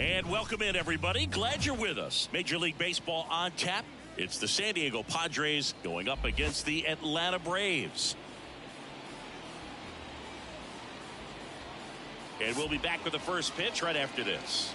And welcome in, everybody. Glad you're with us. Major League Baseball on tap. It's the San Diego Padres going up against the Atlanta Braves. And we'll be back with the first pitch right after this.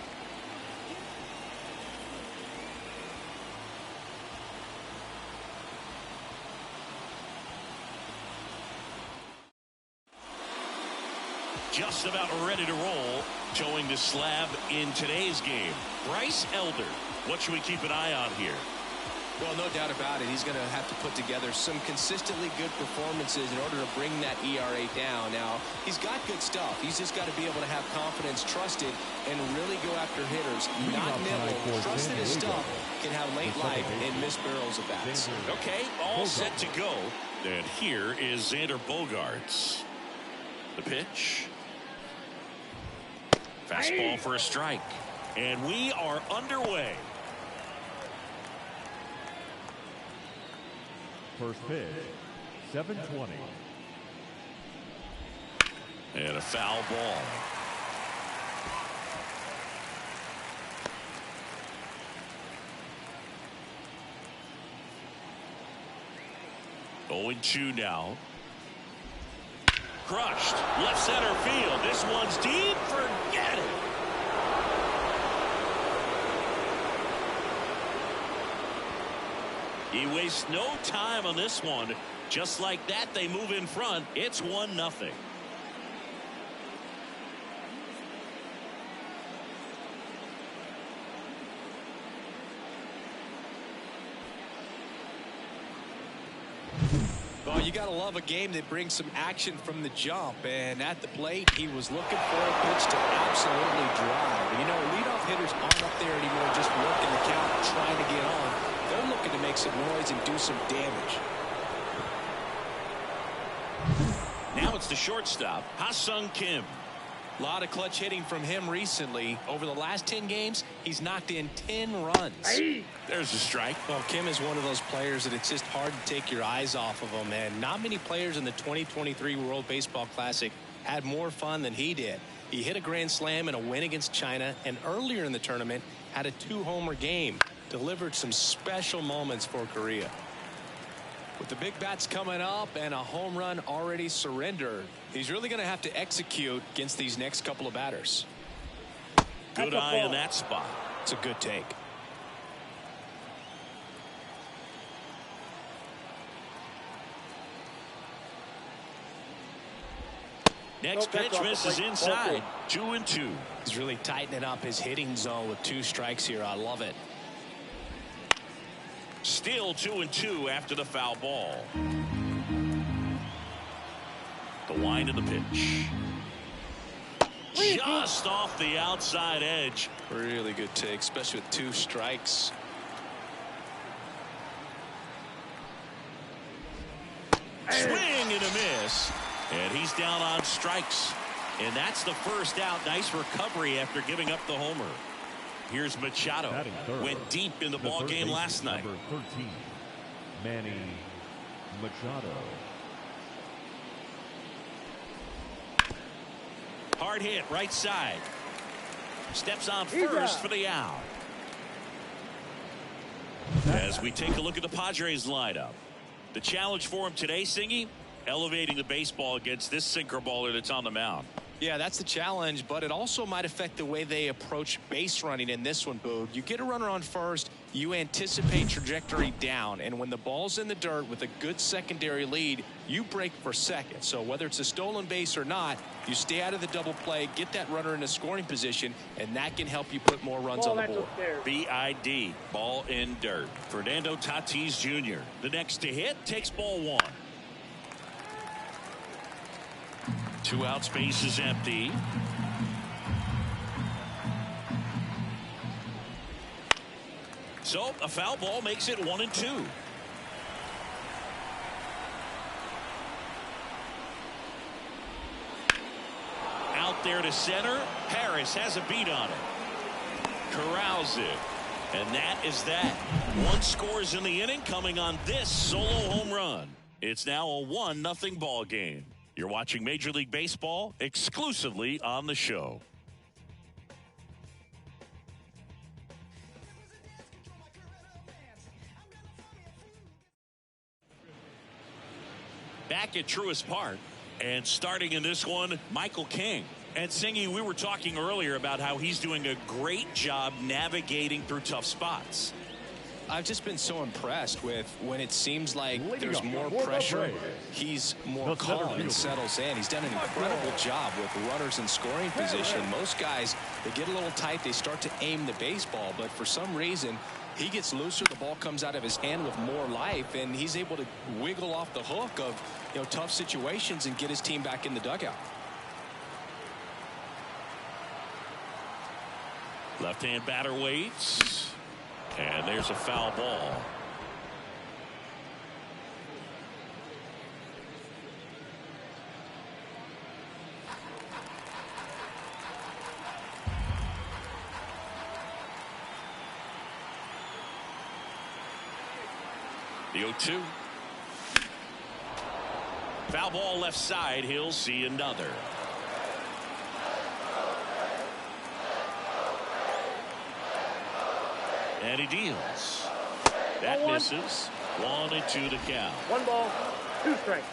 Just about ready to roll. Showing the slab in today's game. Bryce Elder. What should we keep an eye on here? Well, no doubt about it. He's going to have to put together some consistently good performances in order to bring that ERA down. Now, he's got good stuff. He's just got to be able to have confidence, trust it, and really go after hitters. Not nibble. Trust that his stuff can have late life and miss barrels of bats. Okay, all set to go. And here is Xander Bogaerts. The pitch. Fastball for a strike. And we are underway. First pitch, 7:20. And a foul ball. Going 2 now. Crushed. Left center field. This one's deep. Forget it. He wastes no time on this one. Just like that, they move in front. It's 1-0. Well, you got to love a game that brings some action from the jump. And at the plate, he was looking for a pitch to absolutely drive. You know, leadoff hitters aren't up there anymore just working the count, trying to get on. They're looking to make some noise and do some damage. Now it's the shortstop, Ha-Sung Kim. A lot of clutch hitting from him recently. Over the last 10 games, he's knocked in 10 runs. There's a strike. Well, Kim is one of those players that it's just hard to take your eyes off of him. And not many players in the 2023 World Baseball Classic had more fun than he did. He hit a grand slam in a win against China, and earlier in the tournament had a 2-homer game. Delivered some special moments for Korea. With the big bats coming up and a home run already surrendered, he's really going to have to execute against these next couple of batters. Good eye in that spot. It's a good take. Next pitch misses inside. 2-2. He's really tightening up his hitting zone with 2 strikes here. I love it. Still 2-2 after the foul ball. The wind of the pitch. Just off the outside edge. Really good take, especially with 2 strikes. Swing and a miss. And he's down on strikes. And that's the first out. Nice recovery after giving up the homer. Here's Machado. Went deep in the ball game last night. Number 13, Manny Machado. Hard hit right side. Steps on first for the out. As we take a look at the Padres lineup. The challenge for him today, Singy, elevating the baseball against this sinker baller that's on the mound. Yeah, that's the challenge, but it also might affect the way they approach base running in this one, Boog. You get a runner on first, you anticipate trajectory down, and when the ball's in the dirt with a good secondary lead, you break for second. So whether it's a stolen base or not, you stay out of the double play, get that runner in a scoring position, and that can help you put more runs on the board. BID, ball in dirt. Fernando Tatis Jr., the next to hit, takes ball 1. 2 outs, base is empty. So a foul ball makes it 1-2. Out there to center. Harris has a beat on it. Corrals it. And that is that. 1 scores in the inning coming on this solo home run. It's now a 1-0 ball game. You're watching Major League Baseball exclusively on the show. back at Truist Park. And starting in this one, Michael King. And Singy, we were talking earlier about how he's doing a great job navigating through tough spots. I've just been so impressed with when it seems like there's more pressure, he's more calm and settles in. He's done an incredible job with runners in scoring position. Most guys, they get a little tight, they start to aim the baseball, but for some reason, he gets looser, the ball comes out of his hand with more life, and he's able to wiggle off the hook of, you know, tough situations and get his team back in the dugout. Left-hand batter waits. And there's a foul ball. The 0-2. Foul ball left side. He'll see another. And he deals. That misses. 1-2 to count. 1 ball, 2 strikes.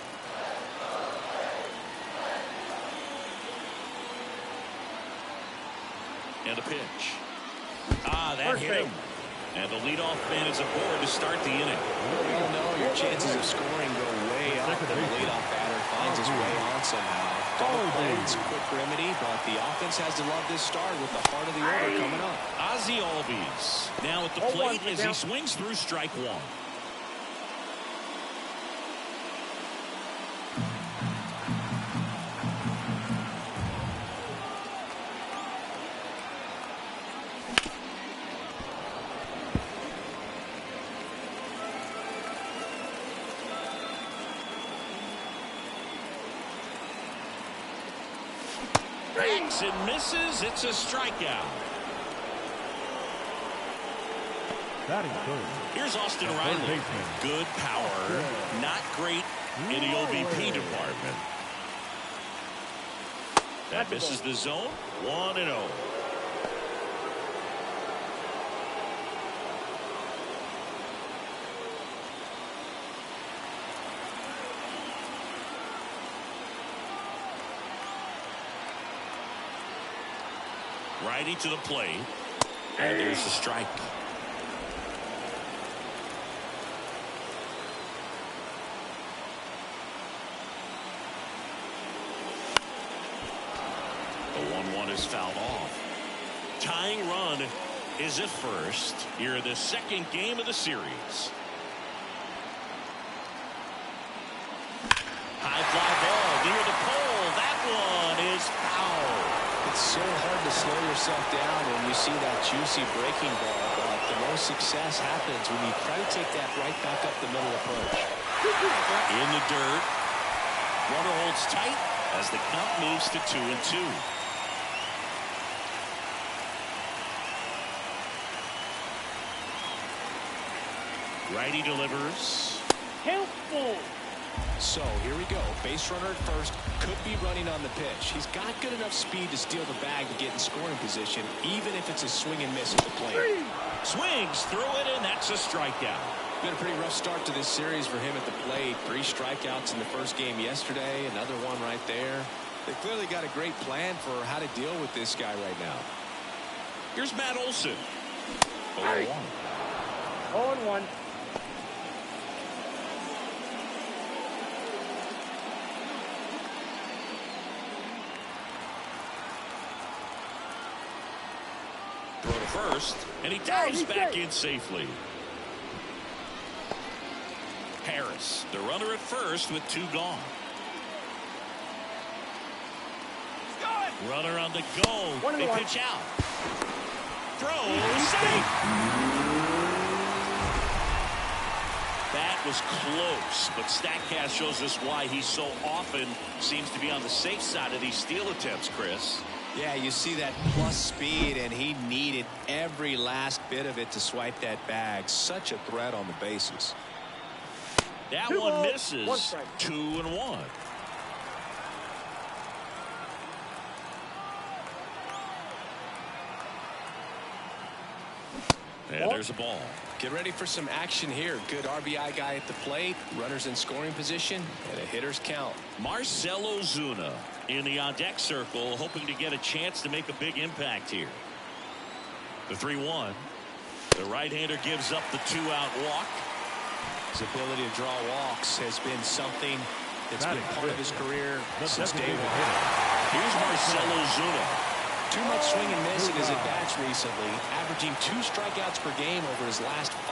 And a pitch. That hit him. And the leadoff man is aboard to start the inning. We all know your chances of scoring go way up when the leadoff batter finds his way on somehow. Double play, it's a quick remedy, but the offense has to love this start with the heart of the order coming up. Ozzie Albies now at the plate as he swings through strike one. Ranks and misses. It's a strikeout. Batting third. Here's Austin Riley. Good power. Not great in the OBP department. That misses the zone. 1-0. Righty to the plate. And there's the strike. The 1-1 is fouled off. Tying run is at first here in the second game of the series. High fly ball near the pole. That one is foul. It's so hard to slow yourself down when you see that juicy breaking ball, but the most success happens when you try to take that right back up the middle approach. In the dirt. Runner holds tight as the count moves to 2-2. Righty delivers. Helpful. So here we go. Base runner at first, could be running on the pitch. He's got good enough speed to steal the bag to get in scoring position, even if it's a swing and miss at the plate. Swings through it, and that's a strikeout. Been a pretty rough start to this series for him at the plate. 3 strikeouts in the first game yesterday, another one right there. They clearly got a great plan for how to deal with this guy right now. Here's Matt Olson. 0-1. 0-1. Throw to first, and he dives back in safely. Harris, the runner at first with 2 gone. Runner on the go. They pitch out. Throw, safe. That was close, but StatCast shows us why he so often seems to be on the safe side of these steal attempts, Chris. Yeah, you see that plus speed, and he needed every last bit of it to swipe that bag. Such a threat on the bases. That one misses. 2-1. And there's a ball. Get ready for some action here. Good RBI guy at the plate, runners in scoring position, and a hitter's count. Marcell Ozuna in the on-deck circle, hoping to get a chance to make a big impact here. The 3-1. The right-hander gives up the 2-out walk. His ability to draw walks has been something that's been part of his career since day one. Here's Marcell Ozuna. Too much swing and miss in his at-bats recently, averaging 2 strikeouts per game over his last 5.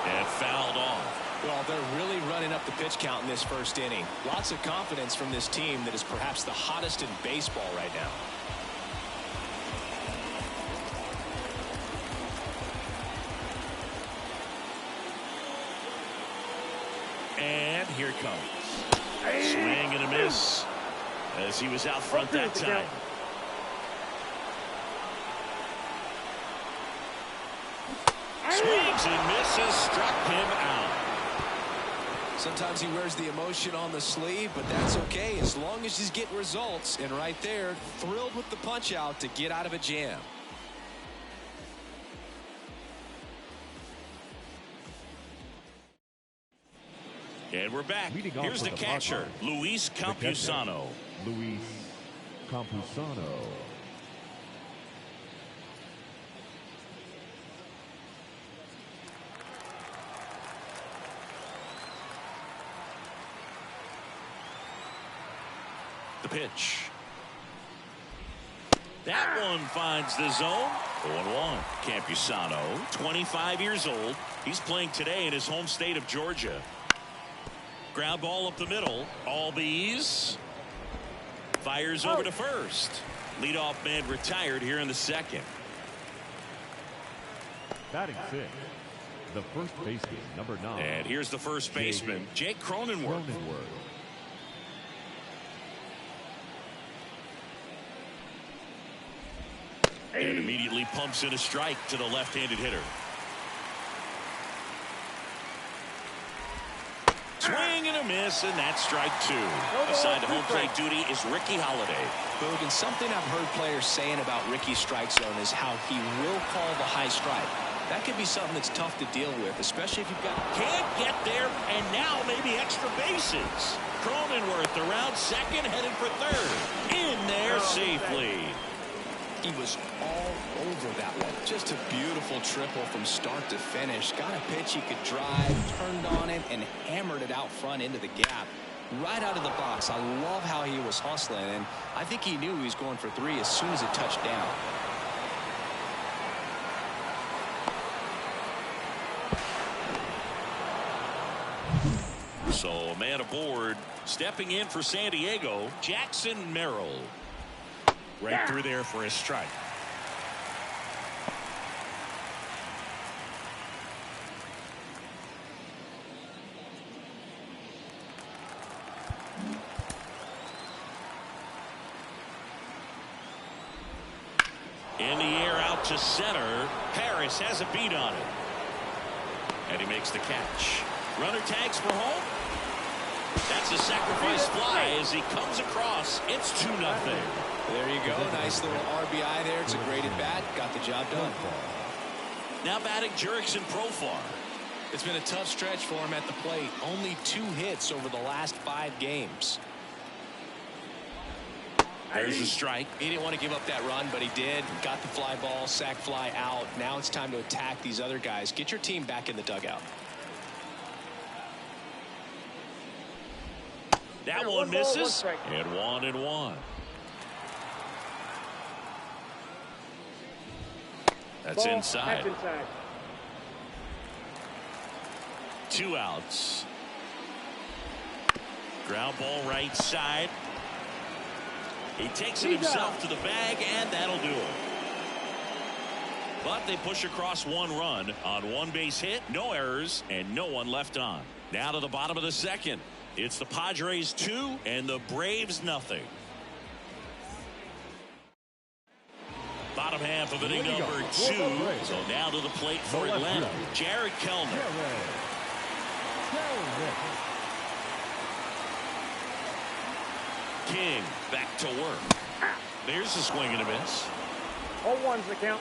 And fouled off. Well, they're really running up the pitch count in this first inning. Lots of confidence from this team that is perhaps the hottest in baseball right now. And here it comes. Swing and a miss as he was out front that time. Swings and misses, struck him out. Sometimes he wears the emotion on the sleeve, but that's okay as long as he's getting results. And right there, thrilled with the punch out to get out of a jam. And we're back. Here's the catcher, Luis Campusano. Luis Campusano. The pitch. That one finds the zone. 0-1. Campusano, 25 years old. He's playing today in his home state of Georgia. Ground ball up the middle. All bees. Fires over to first. Leadoff man retired here in the second. Batting 6. The first baseman, number 9. And here's the first baseman, Jake Cronenworth. And immediately pumps in a strike to the left-handed hitter. Swing and a miss, and that's strike 2. Assigned to home plate duty is Ricky Holiday. Boog, and something I've heard players saying about Ricky's strike zone is how he will call the high strike. That could be something that's tough to deal with, especially if you've got... Can't get there, and now maybe extra bases. Cronenworth around second, headed for third. In there safely. He was all over that one. Just a beautiful triple from start to finish. Got a pitch he could drive, turned on it, and hammered it out front into the gap. Right out of the box. I love how he was hustling, and I think he knew he was going for 3 as soon as it touched down. So a man aboard, stepping in for San Diego, Jackson Merrill. Right through there for his strike. In the air out to center. Harris has a beat on it. And he makes the catch. Runner tags for home. That's a sacrifice fly as he comes across. It's 2-0. There you go. Nice little RBI there. It's a great at bat. Got the job done. Now batting Jurickson Profar. It's been a tough stretch for him at the plate. Only 2 hits over the last 5 games. There's a strike. He didn't want to give up that run, but he did. Got the fly ball, sac fly out. Now it's time to attack these other guys. Get your team back in the dugout. That one misses. And 1-1. That's inside. 2 outs. Ground ball right side. He takes it himself to the bag, and that'll do it. But they push across 1 run on 1 base hit, no errors, and no one left on. Now to the bottom of the second. It's the Padres 2 and the Braves nothing. Bottom half of inning number 2. So now to the plate for Atlanta, Jared Kellner. King back to work. There's a swing and a miss. 0-1's the count.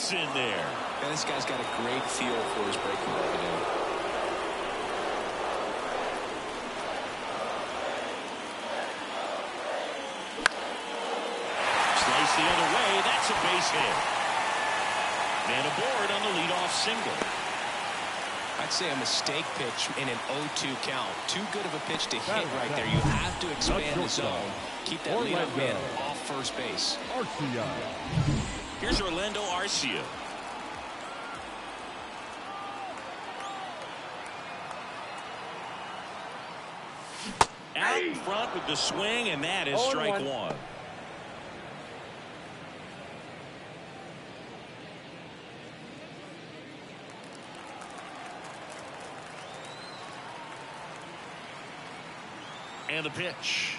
Gets in there. And this guy's got a great feel for his breaking ball today. Slice the other way. That's a base hit. And aboard on the leadoff single. I'd say a mistake pitch in an 0-2 count. Too good of a pitch to hit right there. You have to expand the zone. Keep that leadoff man off first base. Here's Orlando Arcia. Out in front with the swing, and that is strike one. And the pitch.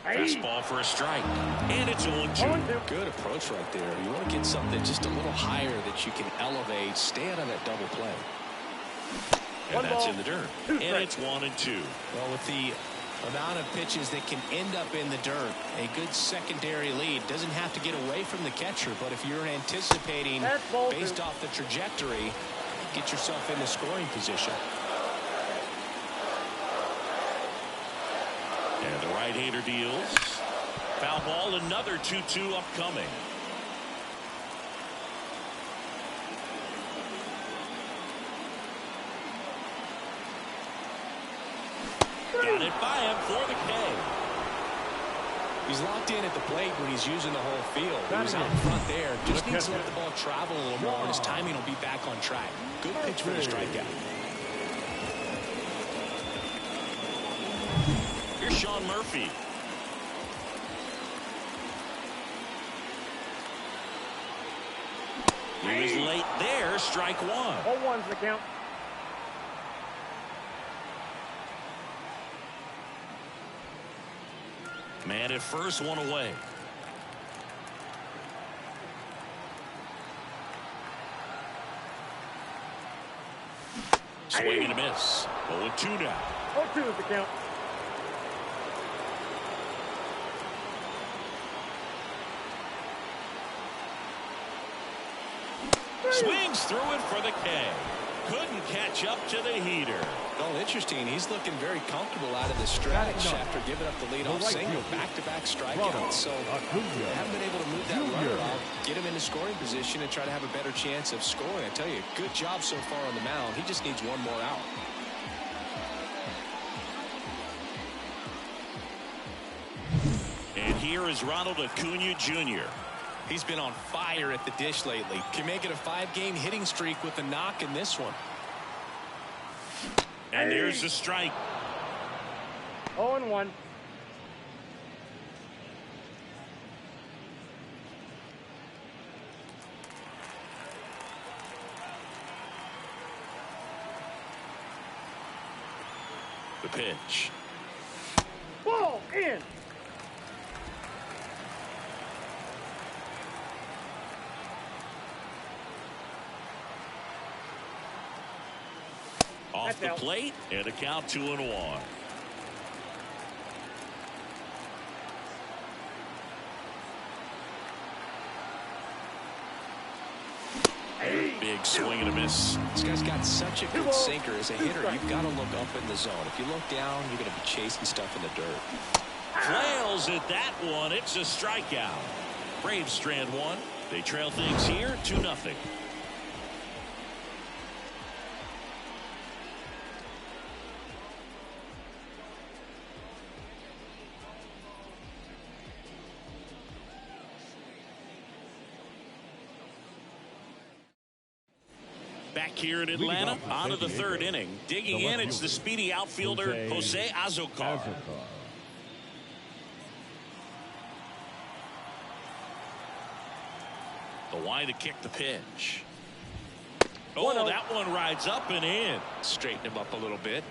Fastball for a strike. And it's 0-2. Good approach right there. You want to get something just a little higher that you can elevate. Stay out of that double play. And that's in the dirt. And it's 1-2. Well, with the amount of pitches that can end up in the dirt, a good secondary lead doesn't have to get away from the catcher. But if you're anticipating based off the trajectory, get yourself into scoring position. And the right-hander deals. Foul ball, another 2-2 upcoming. Got it by him for the K. He's locked in at the plate when he's using the whole field. He was out in front there. Just needs to let the ball travel a little more, and his timing will be back on track. Good pitch for the strikeout. Here's Sean Murphy. He was late there. Strike one. 0-1's the count. Man at first, one away. Swing and a miss. 0-2 now. 0-2 is the count. Swings through it for the K. Couldn't catch up to the heater. Well, interesting. He's looking very comfortable out of the stretch after giving up the leadoff single. Back-to-back strikeouts. So haven't been able to move that runner out, get him into scoring position, and try to have a better chance of scoring. I tell you, good job so far on the mound. He just needs one more out. And here is Ronald Acuna Jr. He's been on fire at the dish lately. Can make it a 5-game hitting streak with a knock in this one. And there's the strike. 0-1. The pitch. Ball in. Off the plate, and a count 2-1. Big swing and a miss. This guy's got such a good sinker. As a hitter, you've got to look up in the zone. If you look down, you're going to be chasing stuff in the dirt. Flails at that one. It's a strikeout. Braves strand one. They trail things here 2-0. Back here in Atlanta, on to the third inning. Digging in, it's the speedy outfielder, Jose Azocar. The wide to kick the pitch. Oh, that one rides up and in. Straighten him up a little bit.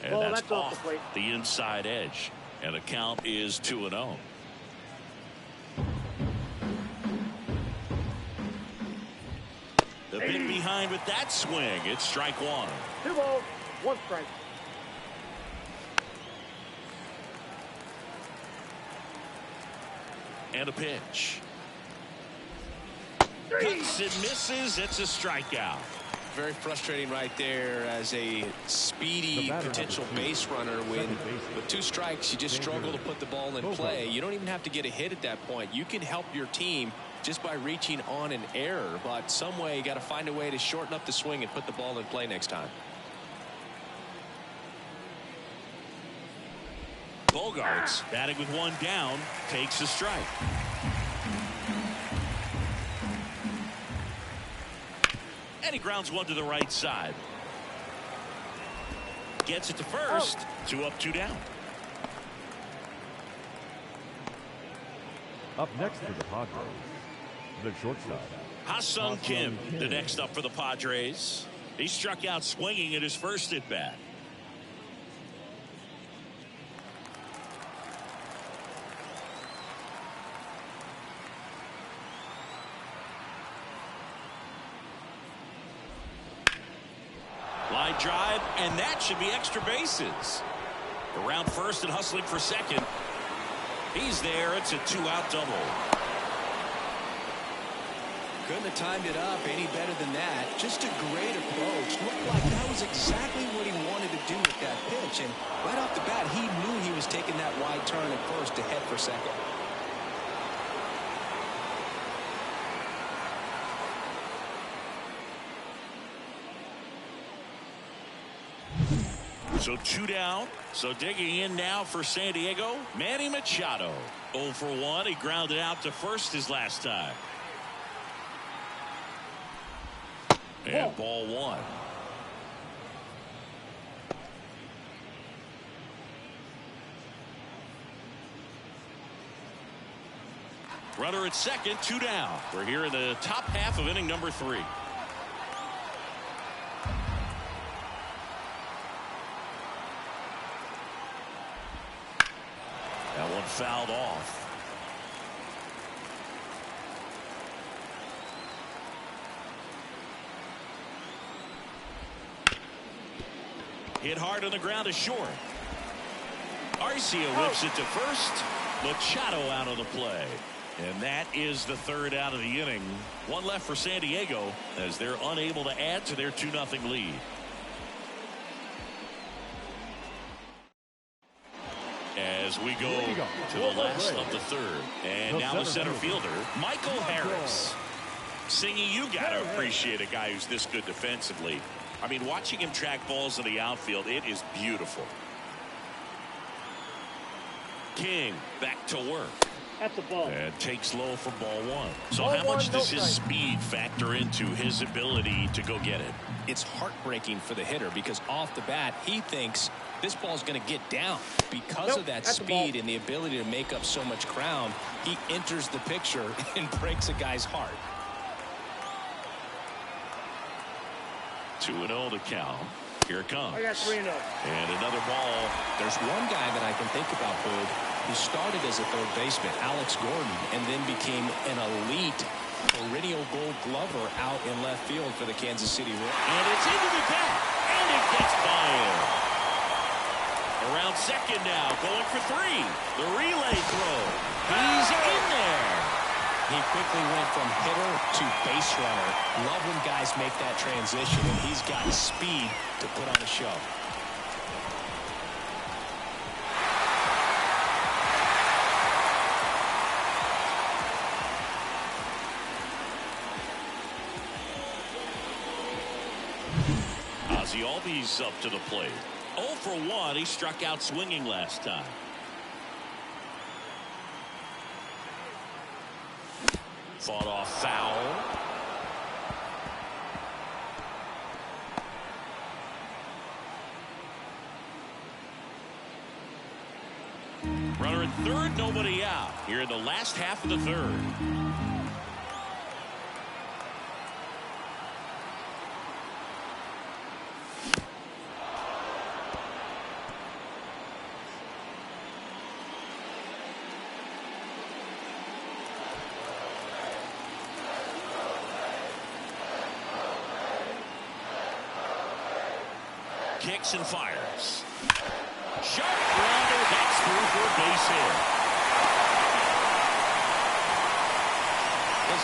And that's off the inside edge. And the count is 2-0. The bit behind with that swing. It's strike one. 2 balls, 1 strike. And a pitch. Cuts and misses. It's a strikeout. Very frustrating right there as a speedy potential base runner. With 2 strikes, you just struggle to put the ball in play. You don't even have to get a hit at that point. You can help your team just by reaching on an error, but some way you got to find a way to shorten up the swing and put the ball in play next time. Bogarts, batting with 1 down, takes a strike. And he grounds 1 to the right side. Gets it to first. 2 up, 2 down. Up next for the Padres, the shortstop, Ha-Sung Kim, the next up for the Padres. He struck out swinging at his first at-bat. Line drive, and that should be extra bases. Around first and hustling for second. He's there. It's a 2-out double. Couldn't have timed it up any better than that. Just a great approach. Looked like that was exactly what he wanted to do with that pitch. And right off the bat, he knew he was taking that wide turn at first to head for second. So 2 down. So digging in now for San Diego, Manny Machado. 0 for 1. He grounded out to first his last time. And ball 1. Runner at second, 2 down. We're here in the top half of inning number 3. That one fouled off. Hit hard on the ground to short. Arcia whips it to first. Machado out of the play. And that is the 3rd out of the inning. 1 left for San Diego as they're unable to add to their 2-0 lead. As we go to the last of the 3rd. And now the center fielder, Michael Harris. Singy, you got to appreciate a guy who's this good defensively. I mean, watching him track balls in the outfield, it is beautiful. King back to work. That's a ball. And takes low for ball 1. So how much does his speed factor into his ability to go get it? It's heartbreaking for the hitter because off the bat, he thinks this ball's going to get down. Because of that speed and the ability to make up so much ground, he enters the picture and breaks a guy's heart. 2-0 to count. Here it comes. I got 3-0. And another ball. There's one guy that I can think about, Boog, who started as a third baseman, Alex Gordon, and then became an elite perennial Gold Glover out in left field for the Kansas City Royals. And it's into the gap. And it gets by him. Around second now, going for 3. The relay throw. He's in there. He quickly went from hitter to base runner. Love when guys make that transition, and he's got speed to put on a show. Ozzie Albies up to the plate. 0 for 1. He struck out swinging last time. Fought off foul. Runner at third, nobody out. Here in the last half of the 3rd. Kicks and fires. Sharp grounder. That's through for a base hit.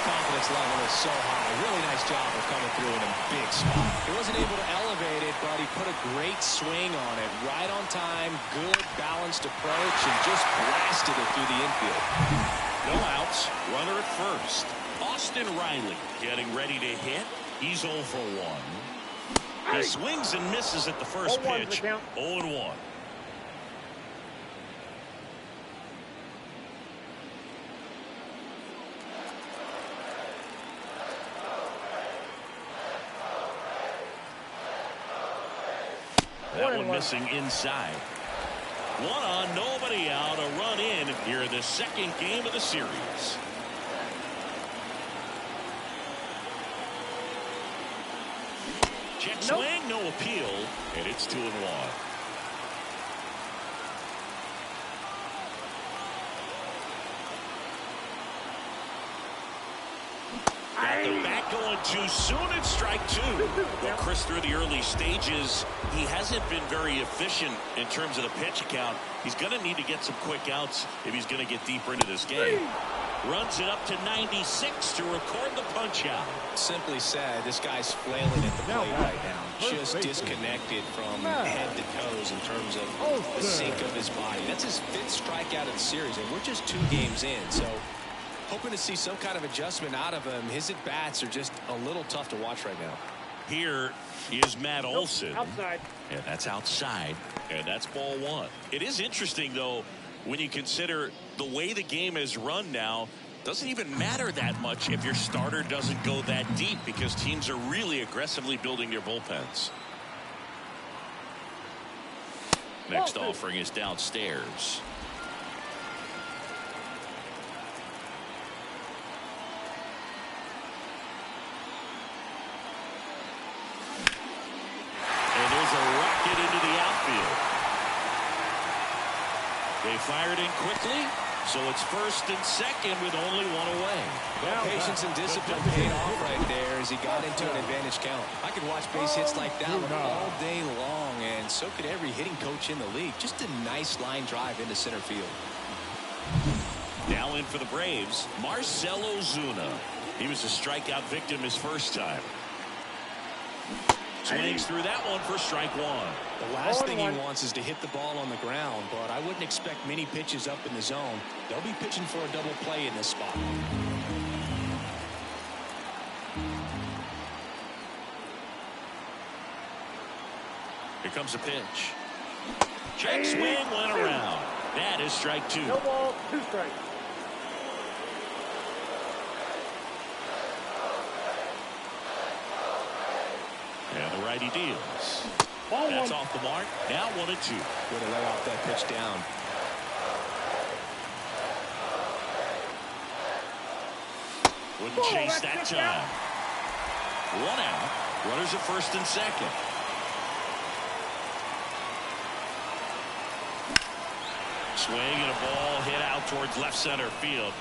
confidence level is so high. Really nice job of coming through in a big spot. He wasn't able to elevate it, but he put a great swing on it. Right on time, good balanced approach, and just blasted it through the infield. No outs, runner at first. Austin Riley getting ready to hit. He's 0 for 1. He swings and misses at the first pitch. 0-1. That one missing inside. 1 on, nobody out, a run in here in the second game of the series. Check swing, no appeal, and it's 2-1. Got the bat going too soon. It's strike 2. Well, Chris, through the early stages, he hasn't been very efficient in terms of the pitch count. He's going to need to get some quick outs if he's going to get deeper into this game. Runs it up to 96 to record the punch out. Simply said, this guy's flailing at the plate right now. Just disconnected from head to toes in terms of the sink of his body. That's his 5th strikeout of the series, and we're just 2 games in. So hoping to see some kind of adjustment out of him. His at-bats are just a little tough to watch right now. Here is Matt Olson. Outside. And that's outside. And that's ball 1. It is interesting, though, when you consider the way the game is run now. Doesn't even matter that much if your starter doesn't go that deep, because teams are really aggressively building their bullpens. Next offering is downstairs. And there's a rocket into the outfield. They fired in quickly, so it's first and second with only 1 away. Well, patience and discipline paid off right there as he got into an advantage count. I could watch base hits like that one all day long, and so could every hitting coach in the league. Just a nice line drive into center field. Now in for the Braves, Marcell Ozuna. He was a strikeout victim his first time. Swings through that one for strike 1. The last thing he wants is to hit the ball on the ground, but I wouldn't expect many pitches up in the zone. They'll be pitching for a double play in this spot. Here comes a pitch. Check swing, went around. That is strike 2. No ball, 2 strikes. And the righty deals. Ball That's 1. off the mark. Now 1-2. Way to lay off that pitch down. Wouldn't chase that time. 1 out. Runners at first and second. Swing and a ball hit out towards left center field.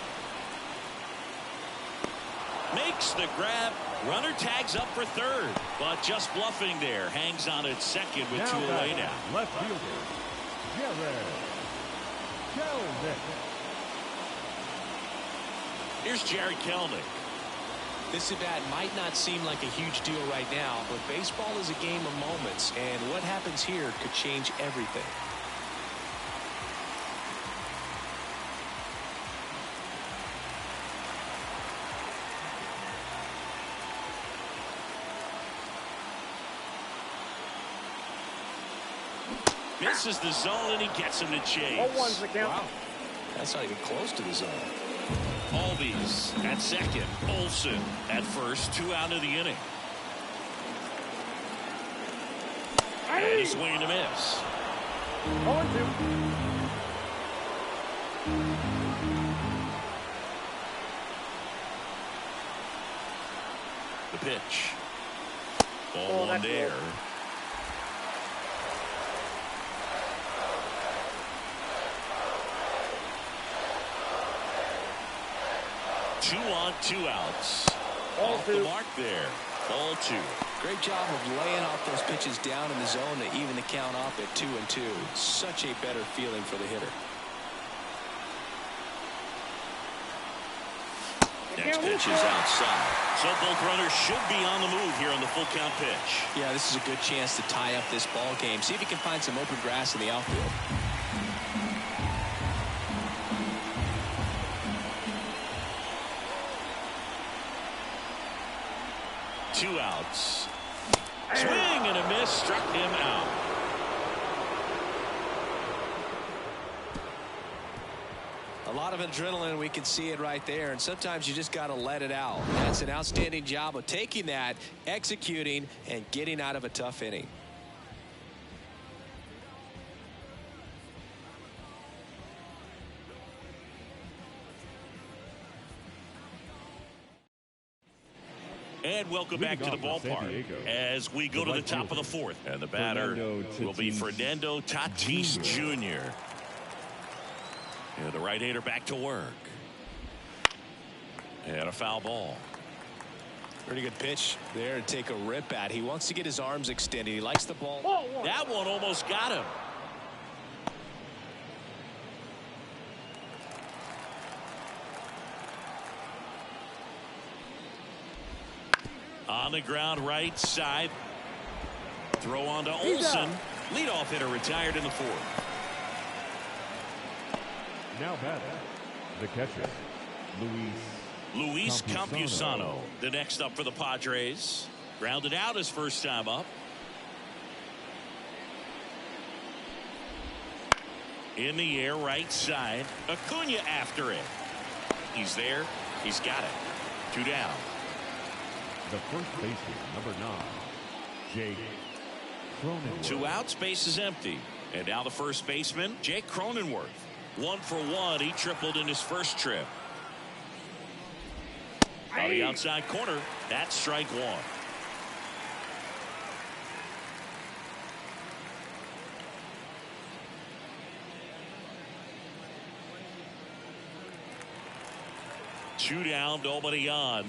Makes the grab. Runner tags up for third, but just bluffing there. Hangs on at second with 2 away now. Left fielder, Jared. Here's Jared Kelnick. This at-bat might not seem like a huge deal right now, but baseball is a game of moments, and what happens here could change everything. Misses the zone, and he gets him to chase. 0-1's the count. Wow, that's not even close to the zone. Albies at second. Olson at first. 2 out of the inning. And a swing and a miss. 0-2. The pitch. Ball 1 there. Two on, 2 outs. Off the mark there. Ball 2. Great job of laying off those pitches down in the zone to even the count off at 2-2. Such a better feeling for the hitter. Next pitch is outside. So both runners should be on the move here on the full count pitch. Yeah, this is a good chance to tie up this ball game. See if he can find some open grass in the outfield. Two outs. Swing and a miss, struck him out. A lot of adrenaline, we can see it right there, and sometimes you just got to let it out. That's an outstanding job of taking that, executing, and getting out of a tough inning. And welcome back to the ballpark as we go to the top of the fourth. And the batter will be Fernando Tatis Jr. And the right-hander back to work. And a foul ball. Pretty good pitch there to take a rip at. He wants to get his arms extended. He likes the ball. That one almost got him. On the ground, right side. Throw on to Olsen. Leadoff hitter retired in the fourth. Now batting, the catcher, Luis Campusano, the next up for the Padres. Grounded out his first time up. In the air, right side. Acuna after it. He's there. He's got it. 2 down. The first baseman, number 9, Jake Cronenworth. 2 outs, base is empty. And now the first baseman, Jake Cronenworth. 1 for 1. He tripled in his first trip. On the outside corner, that's strike 1. Two down, nobody on.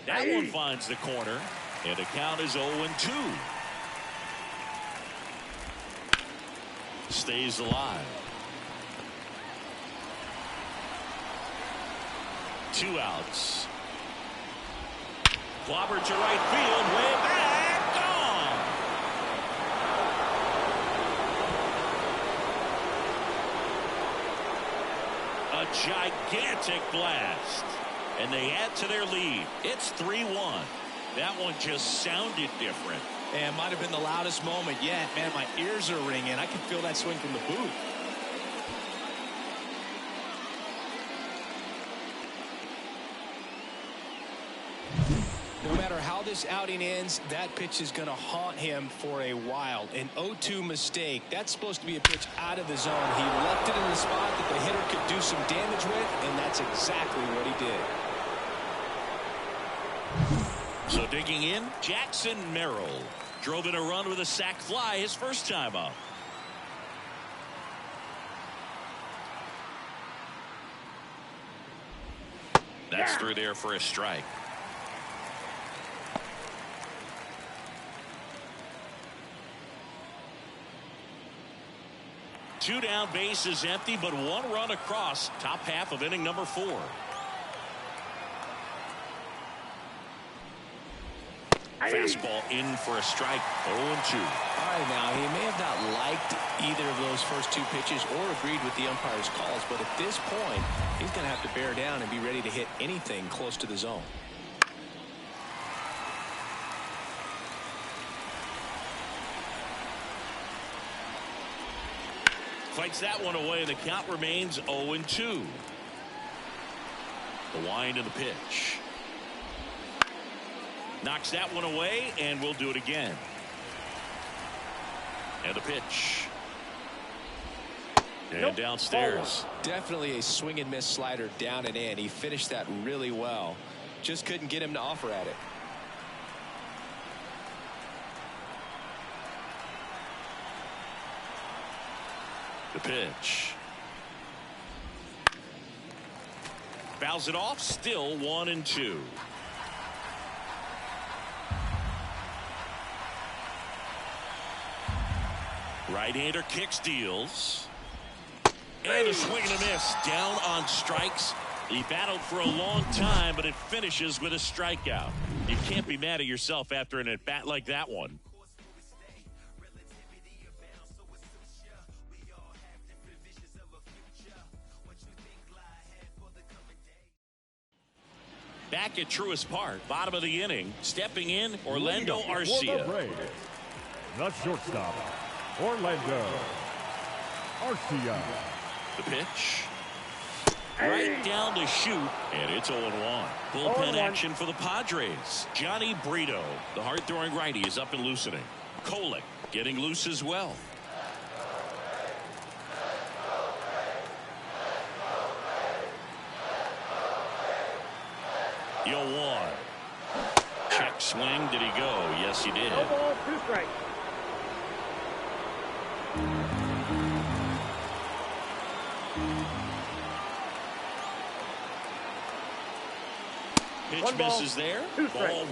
That one finds the corner, and the count is 0-2. Stays alive. 2 outs. Clobber to right field, way back, gone. A gigantic blast. And they add to their lead. It's 3-1. That one just sounded different. And might have been the loudest moment yet. Man, my ears are ringing. I can feel that swing from the booth. No matter how this outing ends, that pitch is going to haunt him for a while. An 0-2 mistake. That's supposed to be a pitch out of the zone. He left it in the spot that the hitter could do some damage with, and that's exactly what he did. So digging in, Jackson Merrill drove in a run with a sac fly his first time up. That's through there for a strike. Two down, base is empty, but 1 run across. Top half of inning number 4. Fastball in for a strike. 0-2. All right, now he may have not liked either of those first 2 pitches or agreed with the umpire's calls, but at this point, he's going to have to bear down and be ready to hit anything close to the zone. Fights that one away. The count remains 0-2. The wind of the pitch. Knocks that one away, and we'll do it again. And the pitch. And downstairs. Definitely a swing and miss slider down and in. He finished that really well. Just couldn't get him to offer at it. The pitch. Fouls it off. Still 1-2. Right-hander kicks, deals. And a swing and a miss. Down on strikes. He battled for a long time, but it finishes with a strikeout. You can't be mad at yourself after an at-bat like that one. Back at Truist Park, bottom of the inning, stepping in, Orlando Arcia. The shortstop, Orlando Arcia. The pitch. Right down to shoot, and it's 0-1. Bullpen action for the Padres. Johnny Brito, the hard-throwing righty, is up and loosening. Kolek getting loose as well. Yo, 1. Check swing. Did he go? Yes, he did. No ball, 2 strikes. Pitch misses there. Ball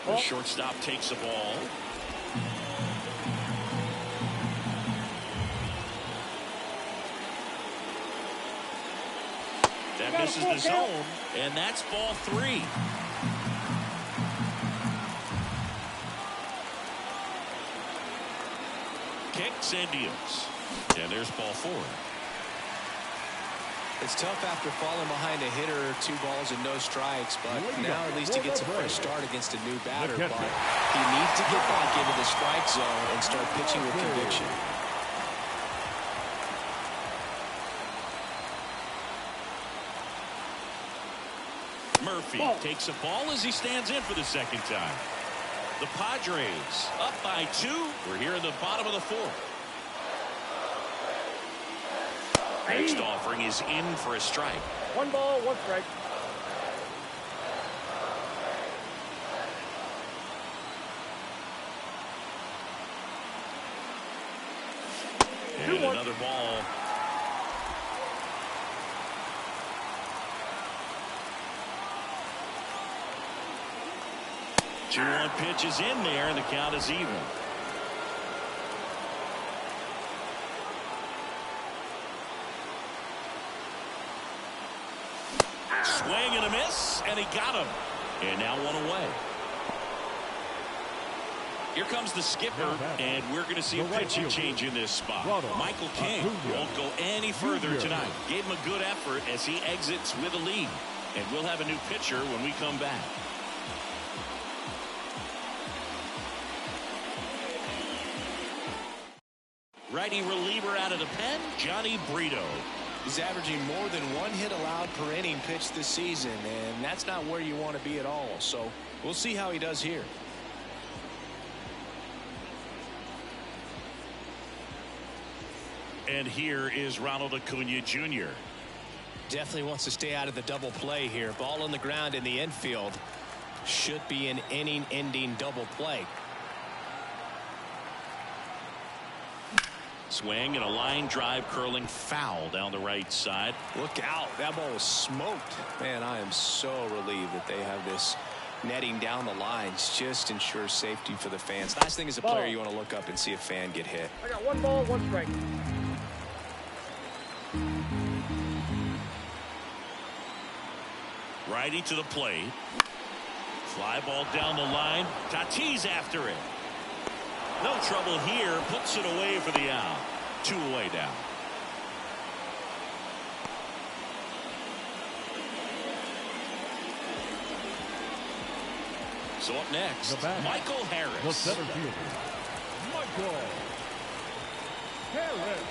1. The shortstop takes the ball. That misses the zone, and that's ball 3. Kicks and deals. And there's ball 4. It's tough after falling behind a hitter, 2 balls and no strikes, but now at least he gets a fresh start against a new batter. But he needs to get back into the strike zone and start pitching with conviction. Murphy takes a ball as he stands in for the second time. The Padres up by 2. We're here in the bottom of the 4th. Next offering is in for a strike. 1 ball, 1 strike. And another ball. The 2-1 pitch is in there, and the count is even. Swing and a miss, and he got him. And now 1 away. Here comes the skipper, and we're going to see a pitching change in this spot. Michael King won't go any further tonight. Gave him a good effort as he exits with a lead. And we'll have a new pitcher when we come back. Righty reliever out of the pen, Johnny Brito. He's averaging more than 1 hit allowed per inning pitched this season, and that's not where you want to be at all. So we'll see how he does here. And here is Ronald Acuna Jr. Definitely wants to stay out of the double play here. Ball on the ground in the infield. Should be an inning-ending double play. Swing and a line drive curling foul down the right side. Look out. That ball was smoked. Man, I am so relieved that they have this netting down the lines. Just ensures safety for the fans. Last thing as a player, you want to look up and see a fan get hit. I got 1 ball, 1 strike. Righty to the plate. Fly ball down the line. Tatis after it. No trouble here. Puts it away for the out. 2 away now. So up next, Michael Harris. The center fielder, Michael Harris.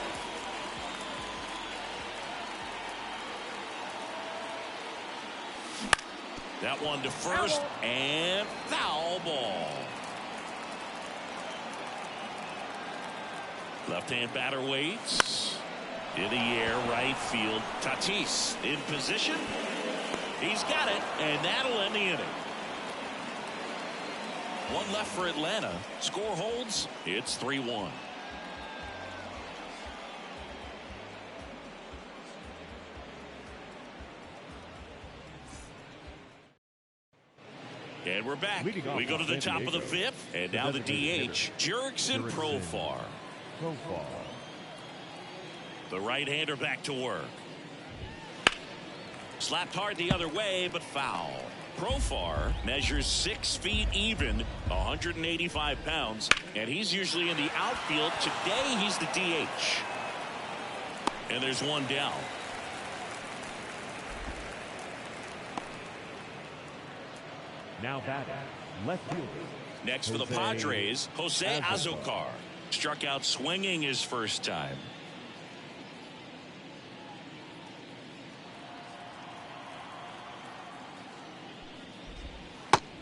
That one to first, and foul ball. Left-hand batter waits. In the air, right field. Tatis in position. He's got it, and that'll end the inning. 1 left for Atlanta. Score holds. It's 3-1. And we're back. We go to the top of the fifth, and now the DH, Jurickson Profar. The right-hander back to work. Slapped hard the other way, but foul. Profar measures 6 feet even, 185 pounds, and he's usually in the outfield. Today, he's the DH. And there's one down. Now batting, left fielder. Next for the Padres, Jose Azocar. Struck out swinging his first time.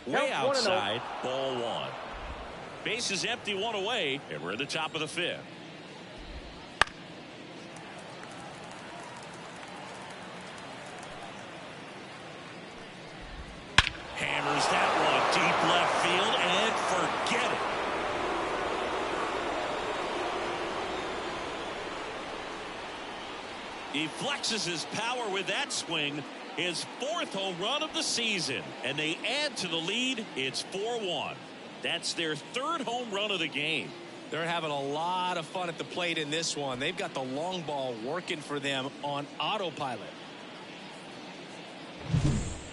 Way outside, ball one. Base is empty, one away, and we're at the top of the fifth. Hammers that one deep left field and forget it. He flexes his power with that swing. His 4th home run of the season, and they add to the lead. It's 4-1. That's their 3rd home run of the game. They're having a lot of fun at the plate in this one. They've got the long ball working for them on autopilot.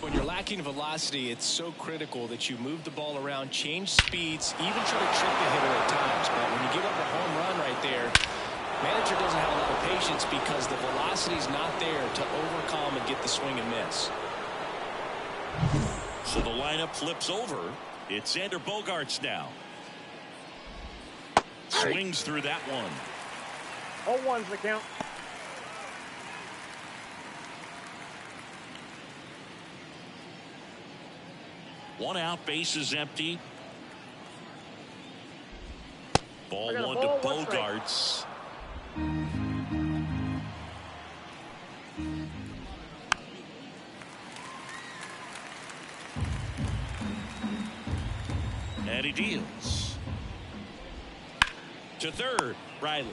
When you're lacking velocity, it's so critical that you move the ball around, change speeds, even try to trick the hitter at times. But when you give up a home run right there, manager doesn't have a lot of patience because the velocity's not there to overcome and get the swing and miss. So the lineup flips over. It's Xander Bogaerts now. Swings through that one. 0-1's the count. One out, base is empty. Ball one to Bogaerts. And he deals. To third, Riley.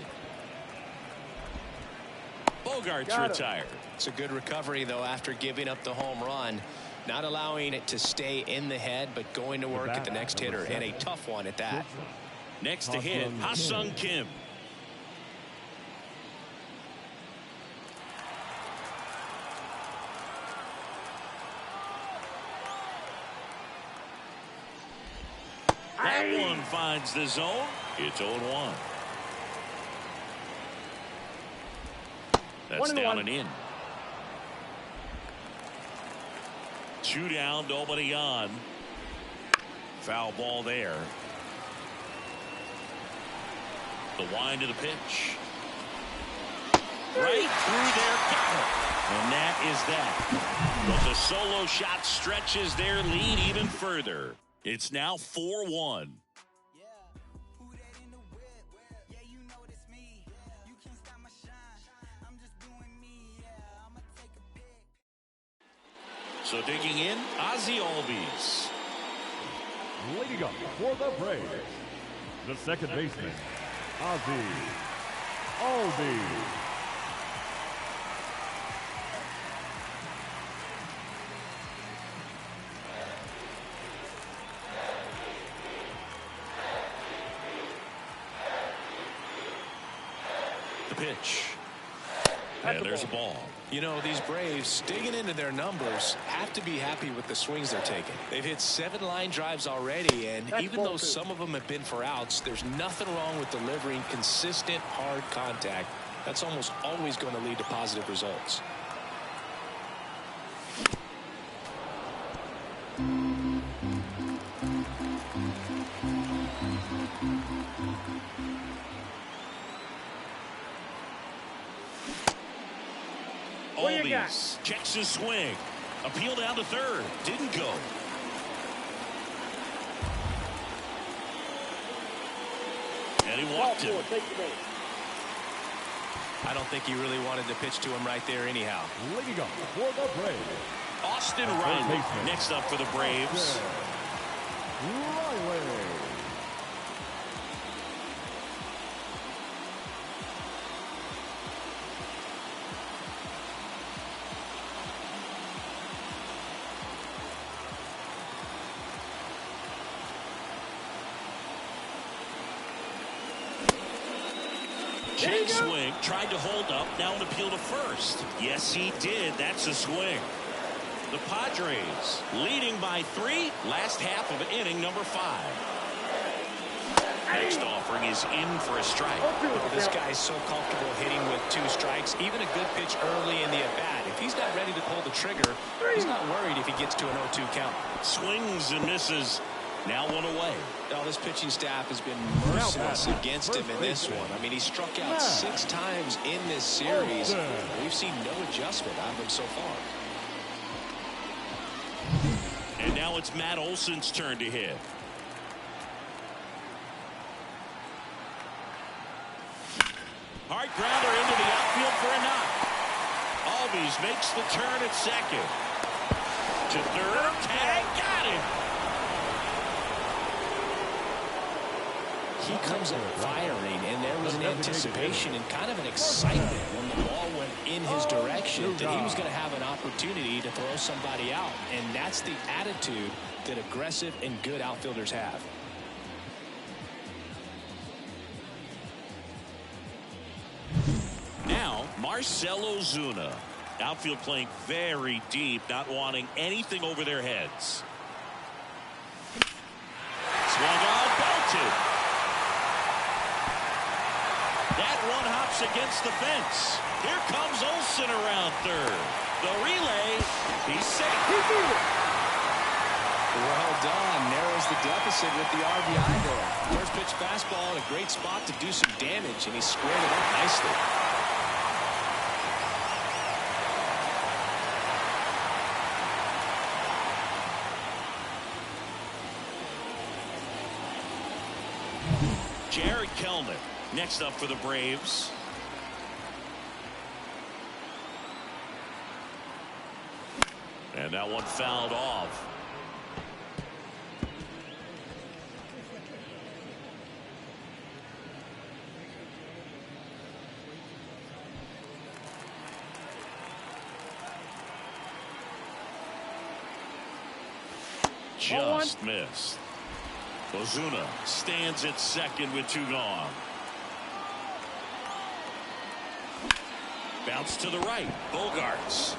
Bogaerts retired. It's a good recovery, though, after giving up the home run. Not allowing it to stay in the head, but going to work at the next hitter, and a tough one at that. Next to hit, Ha-Sung Kim. That one finds the zone. It's 0-1. That's down and in. 2 down, nobody on. Foul ball there. The wind of the pitch. Right through there, got it. And that is that. But the solo shot stretches their lead even further. It's now 4-1. So digging in, Ozzie Albies. Leading up for the Braves, the second baseman, Ozzie Albies. The pitch. And there's a ball. You know, these Braves, digging into their numbers, have to be happy with the swings they're taking. They've hit 7 line drives already, and even though some of them have been for outs, there's nothing wrong with delivering consistent, hard contact. That's almost always going to lead to positive results. Albies checks his swing. Appeal down to third. Didn't go. And he walked him. I don't think he really wanted to pitch to him right there anyhow. Leading up for the Braves, Austin Riley next up for the Braves. Riley. Jake swing, tried to hold up, now an appeal to first. Yes, he did. That's a swing. The Padres leading by 3, last half of inning number 5. Next offering is in for a strike. This guy's so comfortable hitting with 2 strikes. Even a good pitch early in the at-bat. If he's not ready to pull the trigger, he's not worried if he gets to an 0-2 count. Swings and misses. Now 1 away. Now this pitching staff has been merciless against him in this one. I mean, he struck out 6 times in this series. We've seen no adjustment out of him so far. And now it's Matt Olson's turn to hit. Hard grounder into the outfield for a knock. Albies makes the turn at second. To third, tag, got him. He comes up firing, and there was an anticipation and kind of an excitement when the ball went in his direction that he was going to have an opportunity to throw somebody out. And that's the attitude that aggressive and good outfielders have. Now, Marcell Ozuna. Outfield playing very deep, not wanting anything over their heads. Swung on, belted. That one hops against the fence. Here comes Olson around third. The relay, he's safe. Well done. Narrows the deficit with the RBI there. First pitch fastball in a great spot to do some damage, and he squared it up nicely. Jared Kelnick next up for the Braves. And that one fouled off. Just missed. Ozuna stands at second with 2 gone. Bounce to the right. Bogarts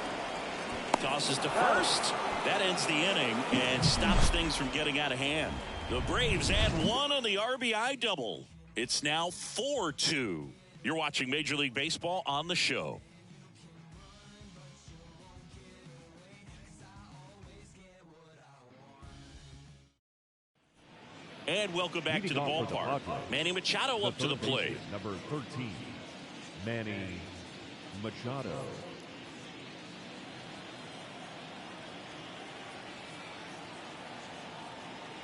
tosses to first. That ends the inning and stops things from getting out of hand. The Braves add 1 on the RBI double. It's now 4-2. You're watching Major League Baseball on the show. And welcome back to the ballpark. Manny Machado up to the plate. Number 13, Manny Machado.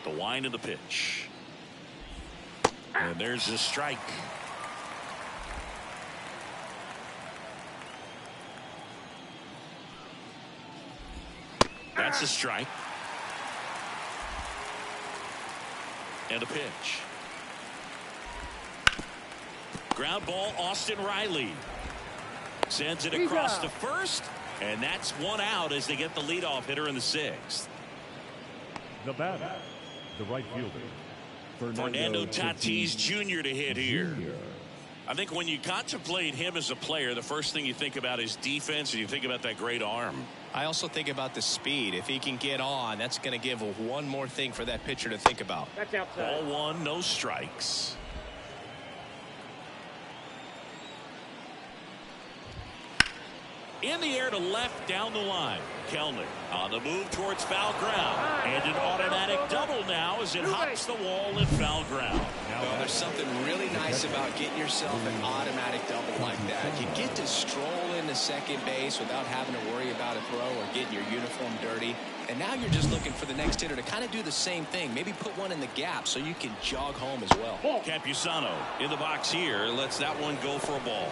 The wind of the pitch. And there's a strike. That's a strike. And a pitch. Ground ball, Austin Riley. Sends it across to first. And that's 1 out as they get the leadoff hitter in the 6th. The batter, the right fielder, Fernando Tatis Jr. to hit here. I think when you contemplate him as a player, the first thing you think about is defense, and you think about that great arm. I also think about the speed. If he can get on, that's going to give one more thing for that pitcher to think about. That's outside. Ball 1, no strikes. In the air to left down the line. Kelnick on the move towards foul ground. And an automatic double now as it hops the wall in foul ground. Well, there's something really nice about getting yourself an automatic double like that. You get to stroll into second base without having to worry about a throw or getting your uniform dirty. And now you're just looking for the next hitter to kind of do the same thing. Maybe put one in the gap so you can jog home as well. Campusano in the box here. Lets that one go for a ball.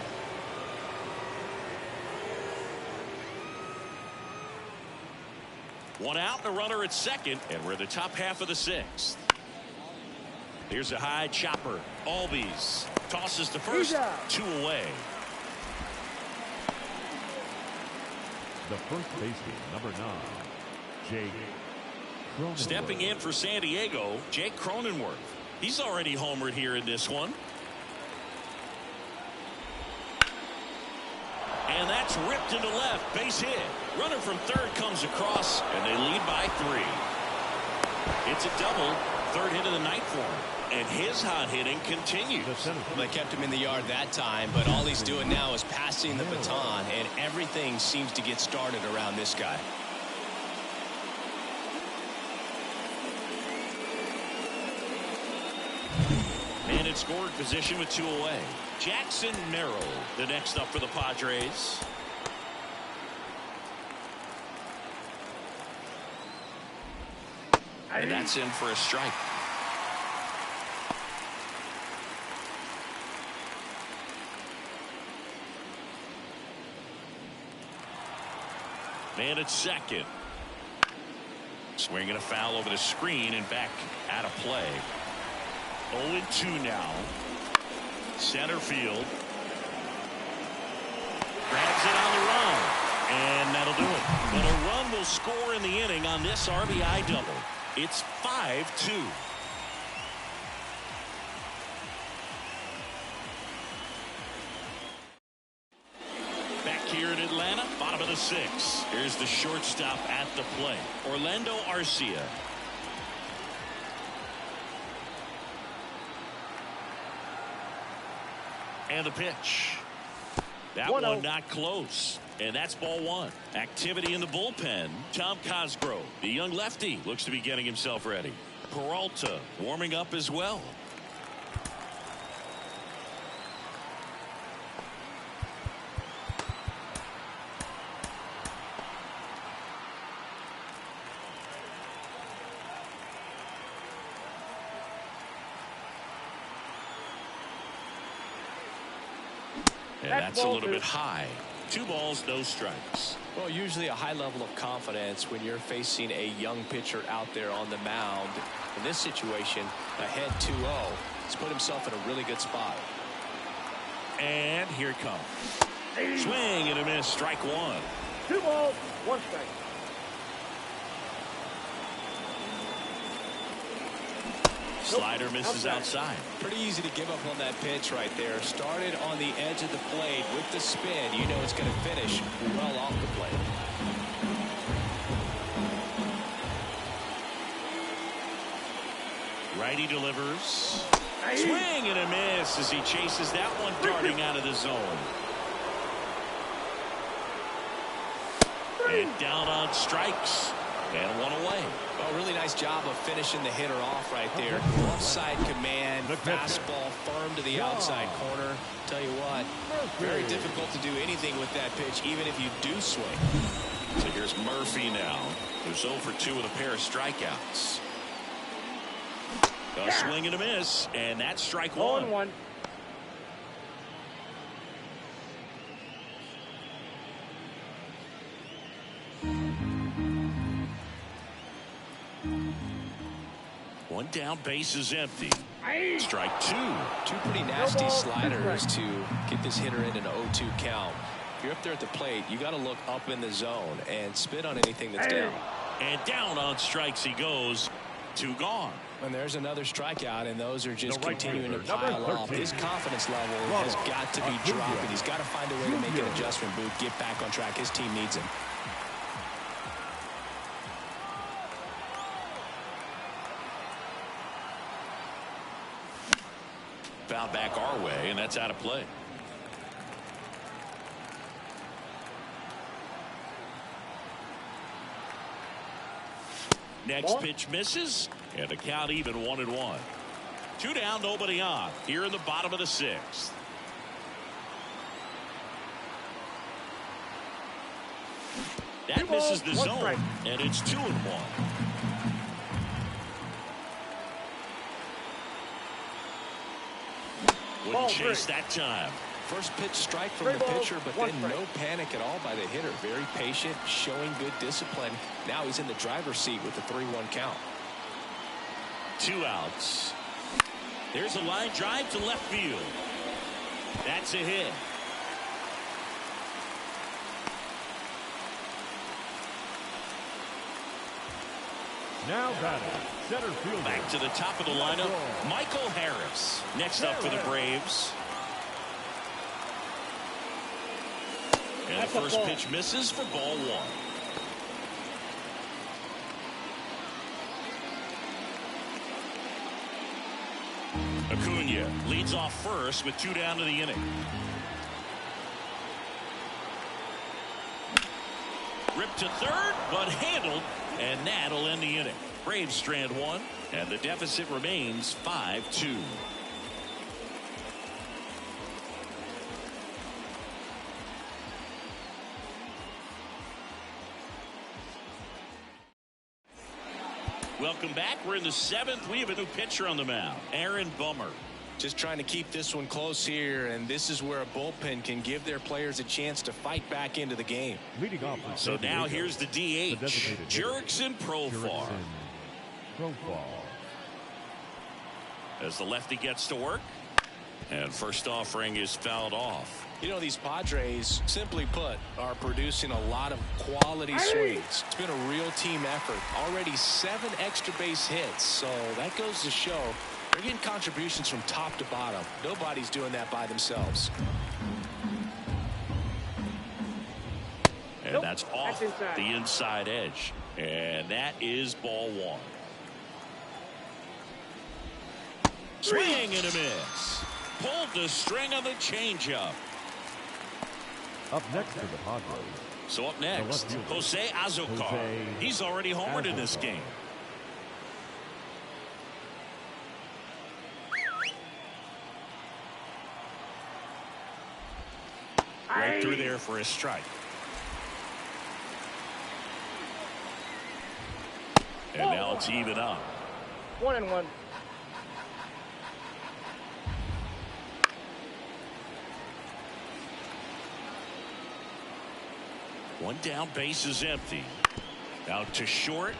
One out and a runner at second, and we're the top half of the 6th. Here's a high chopper. Albies tosses to first. 2 away. the first baseman, number 9, Jake Cronenworth. Stepping in for San Diego, Jake Cronenworth. He's already homered here in this one. And that's ripped into left. Base hit. Runner from third comes across, and they lead by 3. It's a double. Third hit of the night for him. And his hot hitting continues. They kept him in the yard that time, but all he's doing now is passing the baton, and everything seems to get started around this guy. And in scoring position with 2 away. Jackson Merrill, the next up for the Padres. And that's in for a strike. Man at second. Swinging a foul over the screen and back out of play. 0-2 now. Center field. Grabs it on the run. And that'll do it. But a run will score in the inning on this RBI double. It's 5-2. Back here in Atlanta, bottom of the 6th. Here's the shortstop at the plate, Orlando Arcia. And the pitch. That one not close. And that's ball 1. Activity in the bullpen. Tom Cosgrove, the young lefty, looks to be getting himself ready. Peralta warming up as well. And that's a little bit high. 2 balls, no strikes. Well, usually a high level of confidence when you're facing a young pitcher out there on the mound. In this situation, ahead 2-0. He's put himself in a really good spot. And here it comes. Swing and a miss. Strike 1. 2 balls, 1 strike. Slider misses outside. Pretty easy to give up on that pitch right there. Started on the edge of the plate with the spin. You know it's going to finish well off the plate. Righty delivers. Swing and a miss as he chases that one darting out of the zone. And down on strikes. And 1 away. Well, really nice job of finishing the hitter off right there. Offside command, fastball firm to the outside corner. Tell you what, very difficult to do anything with that pitch, even if you do swing. So here's Murphy now, who's 0 for 2 with a pair of strikeouts. A swing and a miss, and that's strike 1. 0-1. One down, base is empty. Strike 2. 2 pretty nasty sliders to get this hitter in an 0-2 count. If you're up there at the plate, you got to look up in the zone and spit on anything that's down. And down on strikes he goes. 2 gone. And there's another strikeout, and those are just continuing to pile up. His confidence level has got to be dropping. He's got to find a way to make an adjustment, Booth, get back on track. His team needs him. Foul back our way, and that's out of play. Next pitch misses, and the count even 1-1. 2 down, nobody on. Here in the bottom of the 6th. That misses the zone, and it's 2-1. Wouldn't chase that time. First pitch strike from the pitcher, but then no panic at all by the hitter. Very patient, showing good discipline. Now he's in the driver's seat with the 3-1 count. 2 outs. There's a line drive to left field. That's a hit. Now batting, center fielder. Back to the top of the lineup, Michael Harris. Next up for the Braves. And the first pitch misses for ball one. Acuna leads off first with 2 down to the inning. Ripped to third, but handled, and that'll end the inning. Braves strand 1, and the deficit remains 5-2. Welcome back. We're in the 7th. We have a new pitcher on the mound, Aaron Bummer. Just trying to keep this one close here, and this is where a bullpen can give their players a chance to fight back into the game. Leading off. So now here's the DH, Jurickson Profar. As the lefty gets to work, and first offering is fouled off. You know, these Padres, simply put, are producing a lot of quality swings. It's been a real team effort. Already 7 extra base hits, so that goes to show they're getting contributions from top to bottom. Nobody's doing that by themselves. And that's off the inside edge. And that is ball 1. Swing and a miss. Pulled the string on the changeup. Up next to the Padres. So up next, Jose Azocar. He's already homered in this game. Right through there for a strike. And now it's even up. 1-1. One down, base is empty. Out to short.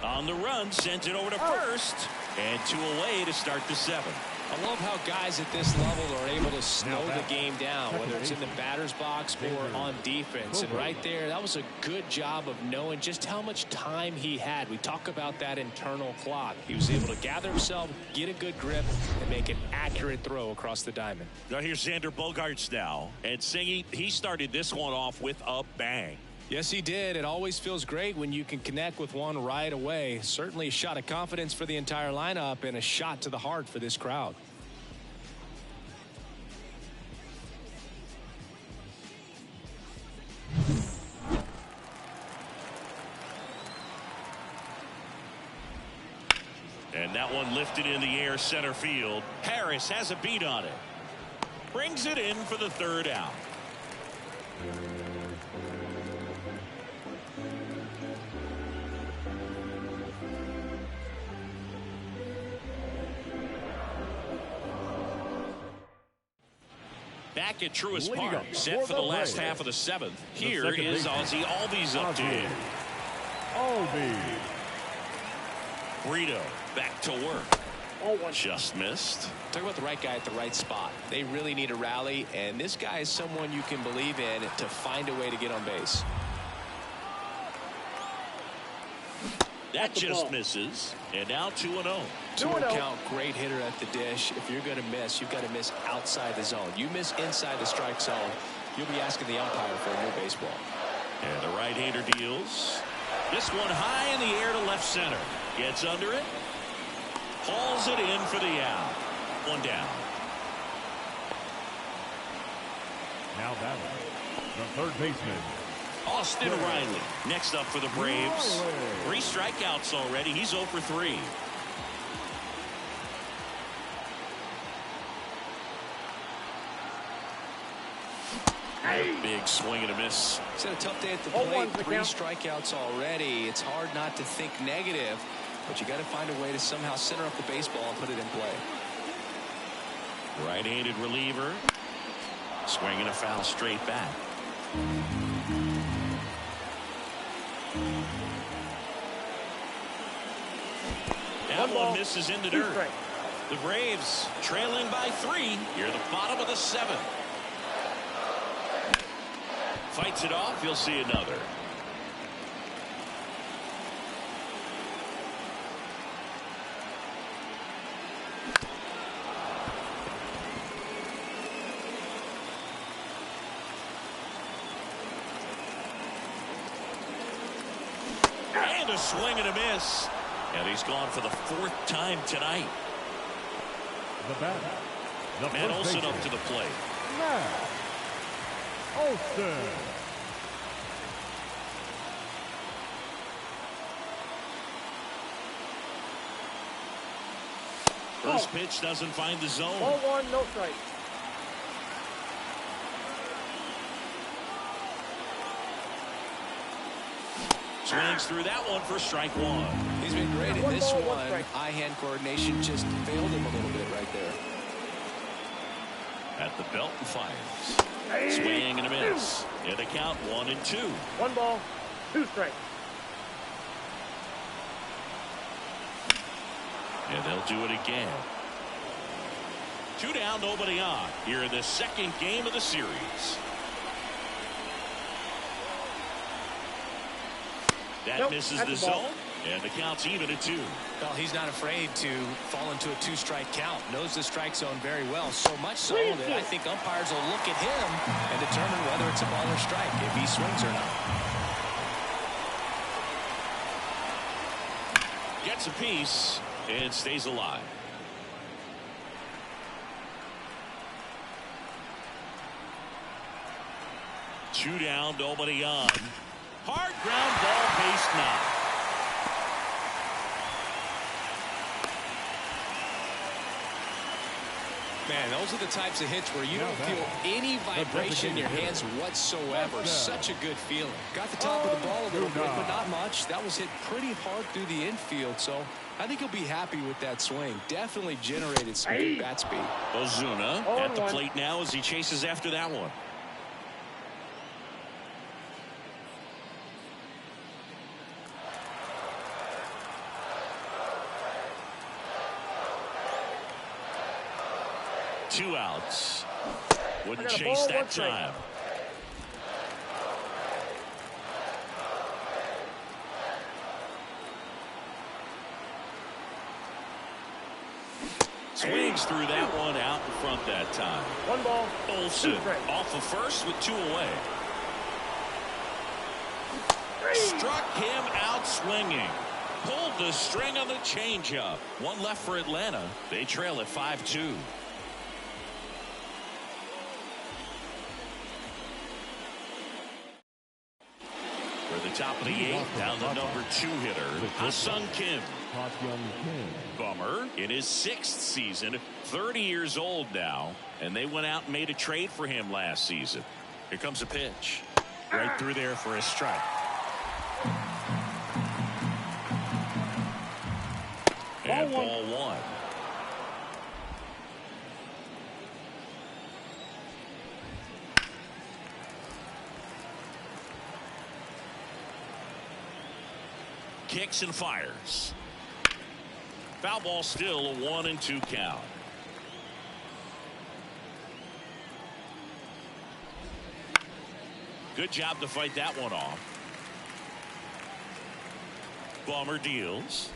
On the run, sent it over to first. And 2 away to start the 7th. I love how guys at this level are able to slow the game down, whether it's in the batter's box or on defense. And right there, that was a good job of knowing just how much time he had. We talk about that internal clock. He was able to gather himself, get a good grip, and make an accurate throw across the diamond. Now here's Xander Bogaerts now. And Singy, he started this one off with a bang. Yes, he did. It always feels great when you can connect with one right away. Certainly a shot of confidence for the entire lineup and a shot to the heart for this crowd. And that one lifted in the air center field. Harris has a beat on it. Brings it in for the 3rd out. Back at Truist Park, set for the last half of the 7th. Here is Ozzie Albies up to him. Brito back to work. Just missed. Talk about the right guy at the right spot. They really need a rally, and this guy is someone you can believe in to find a way to get on base. That just misses. And now 2-0. 2-0 count, great hitter at the dish. If you're going to miss, you've got to miss outside the zone. You miss inside the strike zone, you'll be asking the umpire for a new baseball. And the right-hander deals. This one high in the air to left center. Gets under it. Hauls it in for the out. 1 down. Now battling the 3rd baseman, Austin Riley next up for the Braves. 3 strikeouts already. He's 0 for 3. Big swing and a miss. It's had a tough day at the plate. 3 strikeouts already. It's hard not to think negative, but you got to find a way to somehow center up the baseball and put it in play. Right-handed reliever. Swinging a foul straight back. That one misses into dirt. The Braves trailing by 3 near the bottom of the 7th. Fights it off. You'll see another. a swing and a miss. And he's gone for the 4th time tonight. The batter, the Matt first Olson baseman, up to the plate. Matt Olson. First pitch doesn't find the zone. Ball 1, no strike. Swings through that one for strike 1. He's been great in One this ball, one one. strike. Eye-hand coordination just failed him a little bit right there. At the belt and fires. Swing and a miss. And the count 1-2. 1 ball, 2 strikes. And they'll do it again. 2 down, nobody on. Here in the 2nd game of the series. That Nope, misses that's the the ball. zone. And the count's even at 2. Well, he's not afraid to fall into a 2-strike count. Knows the strike zone very well. So much so that I think umpires will look at him and determine whether it's a ball or strike, if he swings or not. Gets a piece and stays alive. Two down, nobody on. Hard ground ball, base 9. Man, those are the types of hits where you don't feel any vibration in your hands whatsoever. Such a good feeling. Got the top of the ball a little bit, but not much. That was hit pretty hard through the infield, so I think he'll be happy with that swing. Definitely generated some good bat speed. Ozuna at the plate now as he chases after that one. Two outs. Wouldn't chase that time. Swings through that one out in front that time. 1 ball, Olson 2 strikes. off of first with 2 away. Struck him out swinging. Pulled the string on the changeup. 1 left for Atlanta. They trail at 5-2. For the top of the 8th, down the number 2 hitter, Ha-Sung Kim. Bummer in his 6th season, 30 years old now, and they went out and made a trade for him last season. Here comes a pitch. Right through there for a strike. And ball 1. Kicks and fires. Foul ball, still a 1-2 count. Good job to fight that one off. Bummer deals.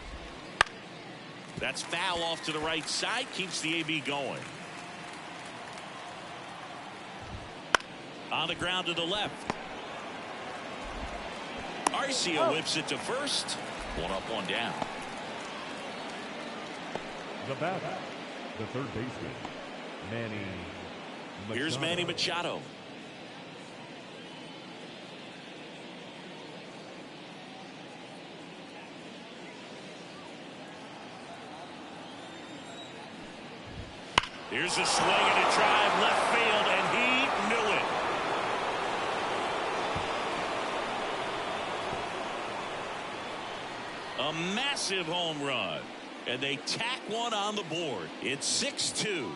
That's foul off to the right side. Keeps the AB going. On the ground to the left. Arcia whips it to first. 1 up, 1 down. The batter, the third baseman, Manny Machado. Here's Manny Machado. Here's a swing and a drive left field, and he knew it. A massive home run, and they tack one on the board. It's 6-2.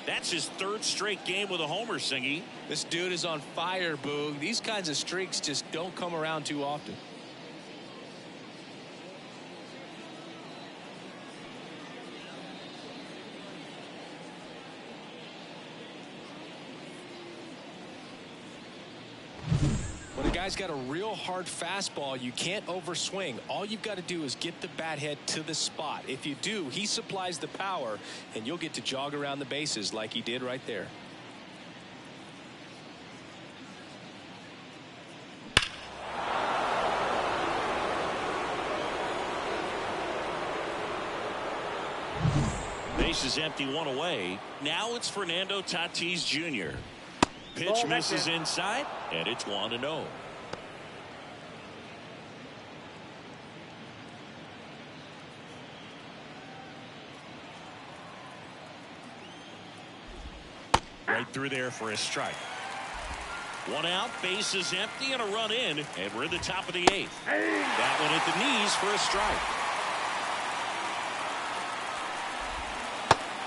That's his 3rd straight game with a homer, Singy. This dude is on fire, Boog. These kinds of streaks just don't come around too often. When a guy's got a real hard fastball, you can't overswing. All you've got to do is get the bat head to the spot. If you do, he supplies the power, and you'll get to jog around the bases like he did right there. base is empty, one away. Now it's Fernando Tatis Jr. Pitch misses inside, and it's 1-0. Right through there for a strike. One out, base is empty, and a run in, and we're at the top of the 8th. That one at the knees for a strike.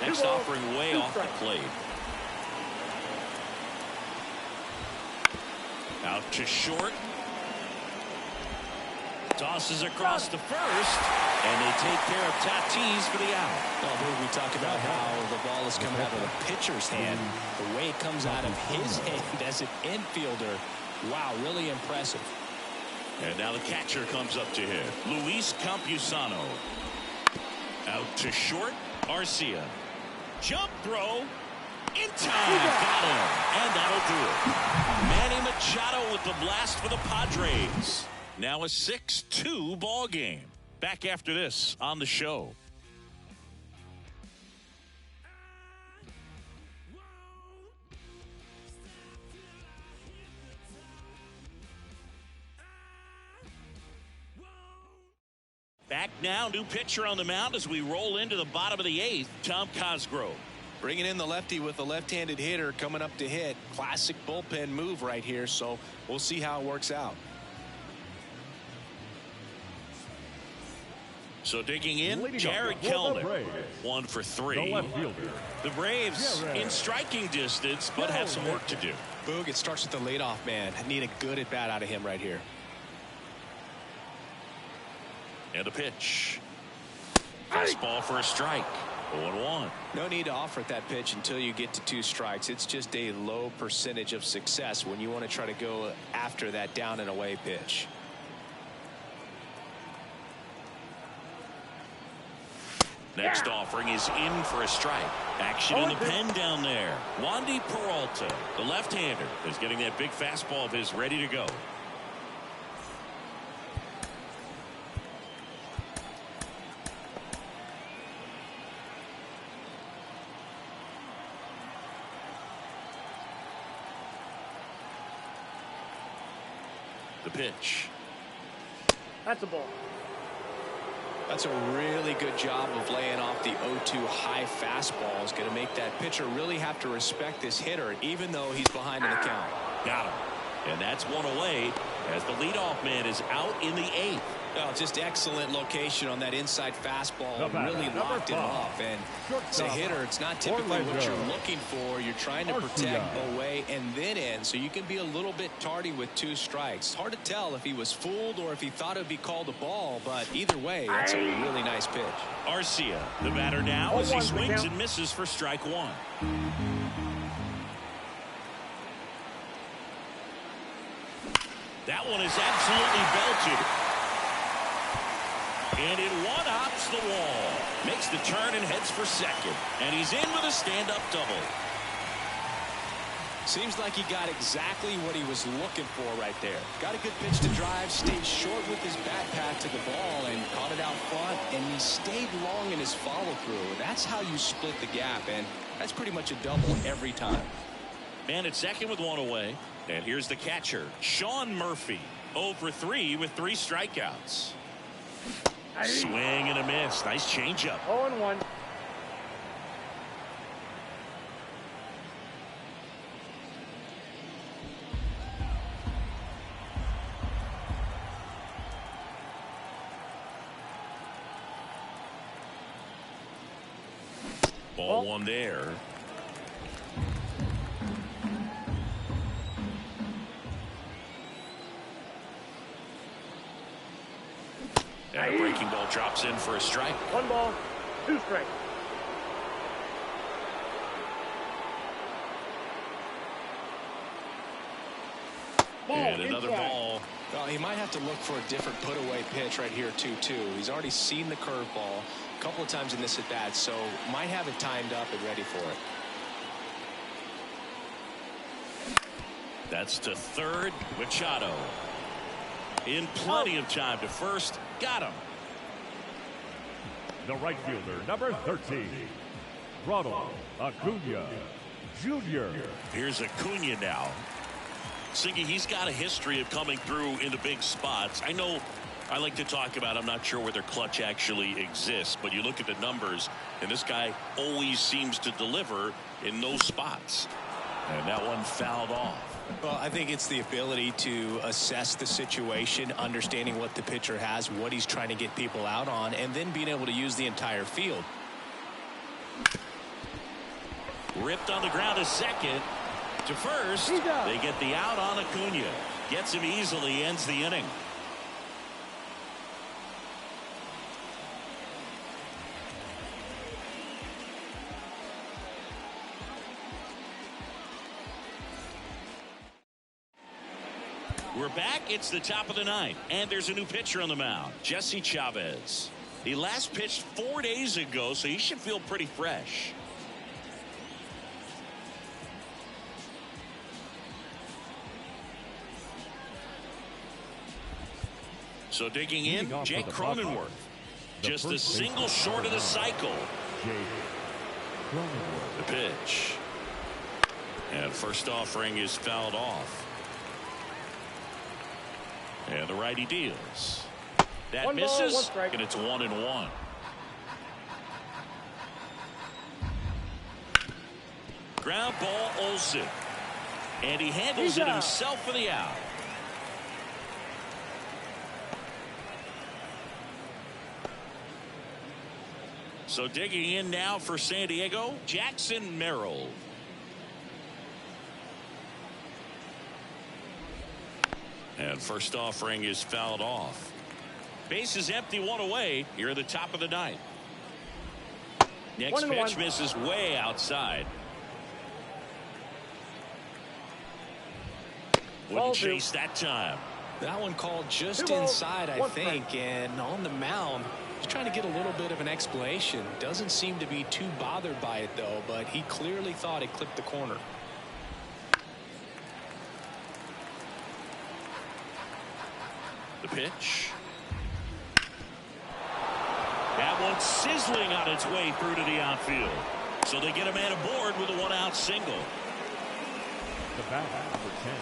Next offering way off the plate. Out to short. Tosses across to first, and they take care of Tatis for the out. Well, we talk about how the ball is coming out of the pitcher's hand. The way it comes out of his hand as an infielder, wow, really impressive. And now the catcher comes up to him, Luis Campusano. Out to short, Arcia. Jump throw. In time, got him, and that'll do it. Manny Machado with the blast for the Padres. Now a 6-2 ball game. Back after this on the show. Back now, new pitcher on the mound as we roll into the bottom of the 8th, Tom Cosgrove. Bringing in the lefty with a left-handed hitter coming up to hit. Classic bullpen move right here, so we'll see how it works out. So digging in, Jared Kellner, 1 for 3. The Braves in striking distance, but have some work to do. Boog, it starts with the leadoff man. I need a good at-bat out of him right here. And a pitch. Fastball for a strike. 0-1. No need to offer at that pitch until you get to 2 strikes. It's just a low percentage of success when you want to try to go after that down and away pitch. Next offering is in for a strike. Action in the pen down there. Wandy Peralta, the left-hander, is getting that big fastball of his ready to go. The pitch. That's a ball. That's a really good job of laying off the 0-2 high fastball. Is going to make that pitcher really have to respect this hitter, even though he's behind in the count. Got him. And that's one away as the leadoff man is out in the 8th. Oh, just excellent location on that inside fastball. Really locked it off. And as a hitter, it's not typically what you're looking for. You're trying to protect away and then in, so you can be a little bit tardy with 2 strikes. It's hard to tell if he was fooled or if he thought it would be called a ball, but either way, that's a really nice pitch. Arcia, the batter now, as he swings and misses for strike 1. That one is absolutely belted. And it one-hops the wall. Makes the turn and heads for second. And he's in with a stand-up double. Seems like he got exactly what he was looking for right there. Got a good pitch to drive, stayed short with his back path to the ball, and caught it out front, and he stayed long in his follow-through. That's how you split the gap, and that's pretty much a double every time. Man at second with 1 away. And here's the catcher, Sean Murphy. 0 for 3 with 3 strikeouts. Swing and a miss. Nice changeup. 0-1. Ball 1 there. And a breaking ball drops in for a strike. 1 ball, 2 strikes. And another ball. Well, he might have to look for a different put-away pitch right here, too. He's already seen the curveball a couple of times in this at-bat, so might have it timed up and ready for it. That's to third. Machado. In plenty of time to first. Got him. The right fielder, number 13. Ronald Acuna Jr. Here's Acuna now. Singy, he's got a history of coming through into big spots. I know I like to talk about, I'm not sure whether clutch actually exists, but you look at the numbers, and this guy always seems to deliver in those spots. And that one fouled off. Well, I think it's the ability to assess the situation, understanding what the pitcher has, what he's trying to get people out on, and then being able to use the entire field. Ripped on the ground to second. To first. They get the out on Acuna. Gets him easily, ends the inning. We're back. It's the top of the ninth, and there's a new pitcher on the mound, Jesse Chavez. He last pitched 4 days ago, so he should feel pretty fresh. So digging in, Jake Cronenworth. Just a single short of the cycle. The pitch. And first offering is fouled off. And the righty deals. That misses, and it's 1-1. Ground ball, Olsen. And he handles it himself for the out. So digging in now for San Diego, Jackson Merrill. And first offering is fouled off. Base is empty, one away. Here at the top of the ninth. Next pitch misses way outside. Wouldn't chase that time. That one called just inside, I think. And on the mound, he's trying to get a little bit of an explanation. Doesn't seem to be too bothered by it, though. But he clearly thought it clipped the corner. The pitch. That one sizzling on its way through to the outfield. So they get a man aboard with a one-out single. The batter, number 10,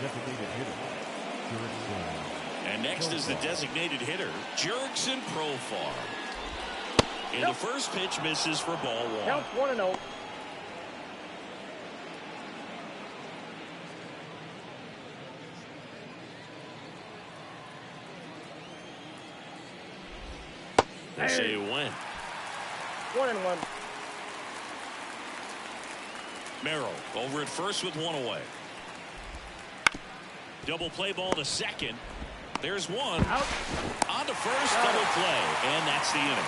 designated hitter, Jurickson. And next is the designated hitter, Jurickson Profar. And the first pitch misses for ball one. Counts 1-0. They say it went. 1-1. Merrill over at first with one away. Double play ball to second. There's one. Out. On to first, double play. And that's the inning.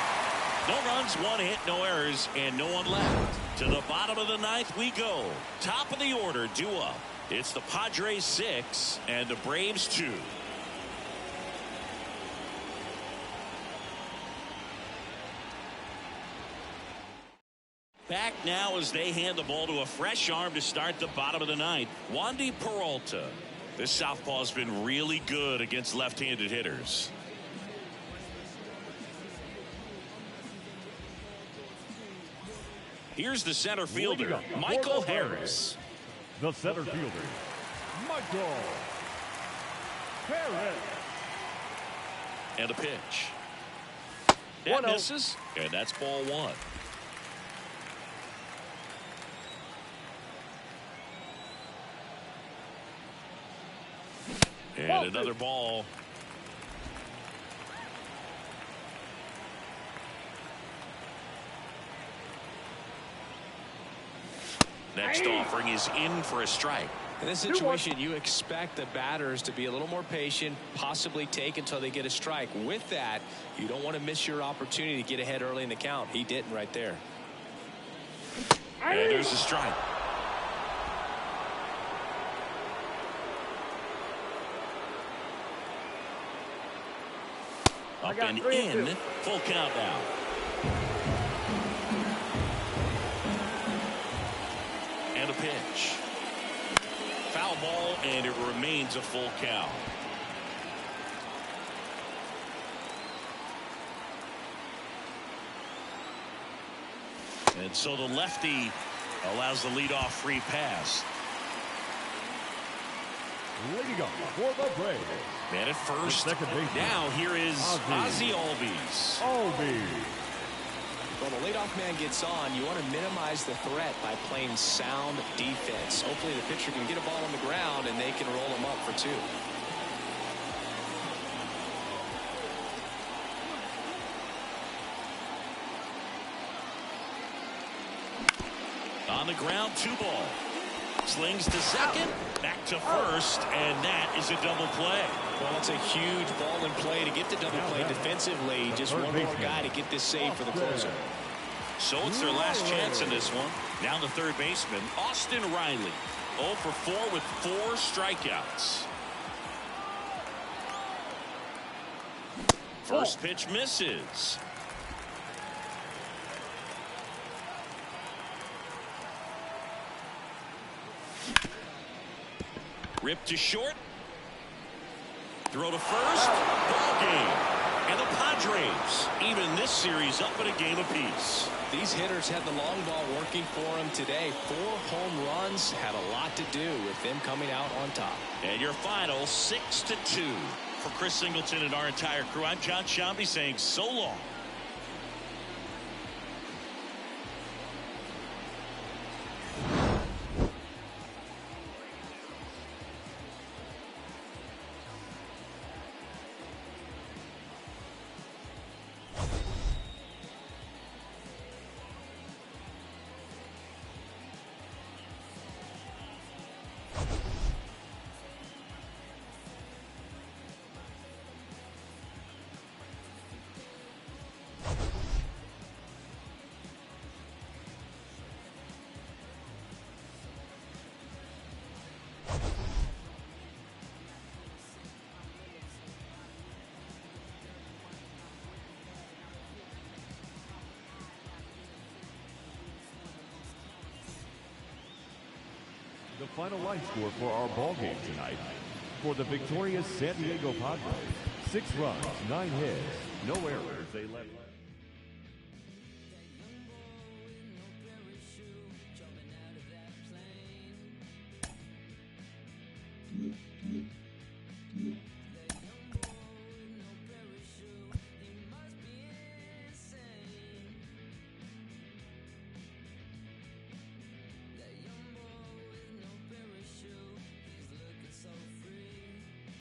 No runs, one hit, no errors, and no one left. To the bottom of the ninth we go. Top of the order, due up. It's the Padres 6 and the Braves 2. Back now as they hand the ball to a fresh arm to start the bottom of the ninth. Wandy Peralta. This southpaw's been really good against left-handed hitters. Here's the center fielder, Michael Harris. The center fielder, Michael Harris. And a pitch. That misses, and that's ball one. And another ball. Next offering is in for a strike. In this situation, you expect the batters to be a little more patient, possibly take until they get a strike. With that, you don't want to miss your opportunity to get ahead early in the count. He didn't right there. And there's a strike. Up and in, full count now. And a pitch. Foul ball, and it remains a full count. And so the lefty allows the leadoff free pass. Leading up for the Braves. Man at first. Now here is Ozzie Albies. Well, the leadoff man gets on. You want to minimize the threat by playing sound defense. Hopefully the pitcher can get a ball on the ground and they can roll him up for 2. On the ground, 2 ball. Slings to second, back to first, and that is a double play. Well, that's a huge ball in play to get the double play defensively. Just one more guy to get this save for the closer. So it's their last chance in this one. Now the third baseman, Austin Riley. 0 for 4 with 4 strikeouts. First pitch misses. Rip to short. Throw to first. Ball game. And the Padres even this series up in a game apiece. These hitters had the long ball working for them today. 4 home runs had a lot to do with them coming out on top. And your final 6-2. For Chris Singleton and our entire crew, I'm John Shambi saying so long. The final line score for our ball game tonight. For the victorious San Diego Padres, 6 runs, 9 hits, no errors, they left.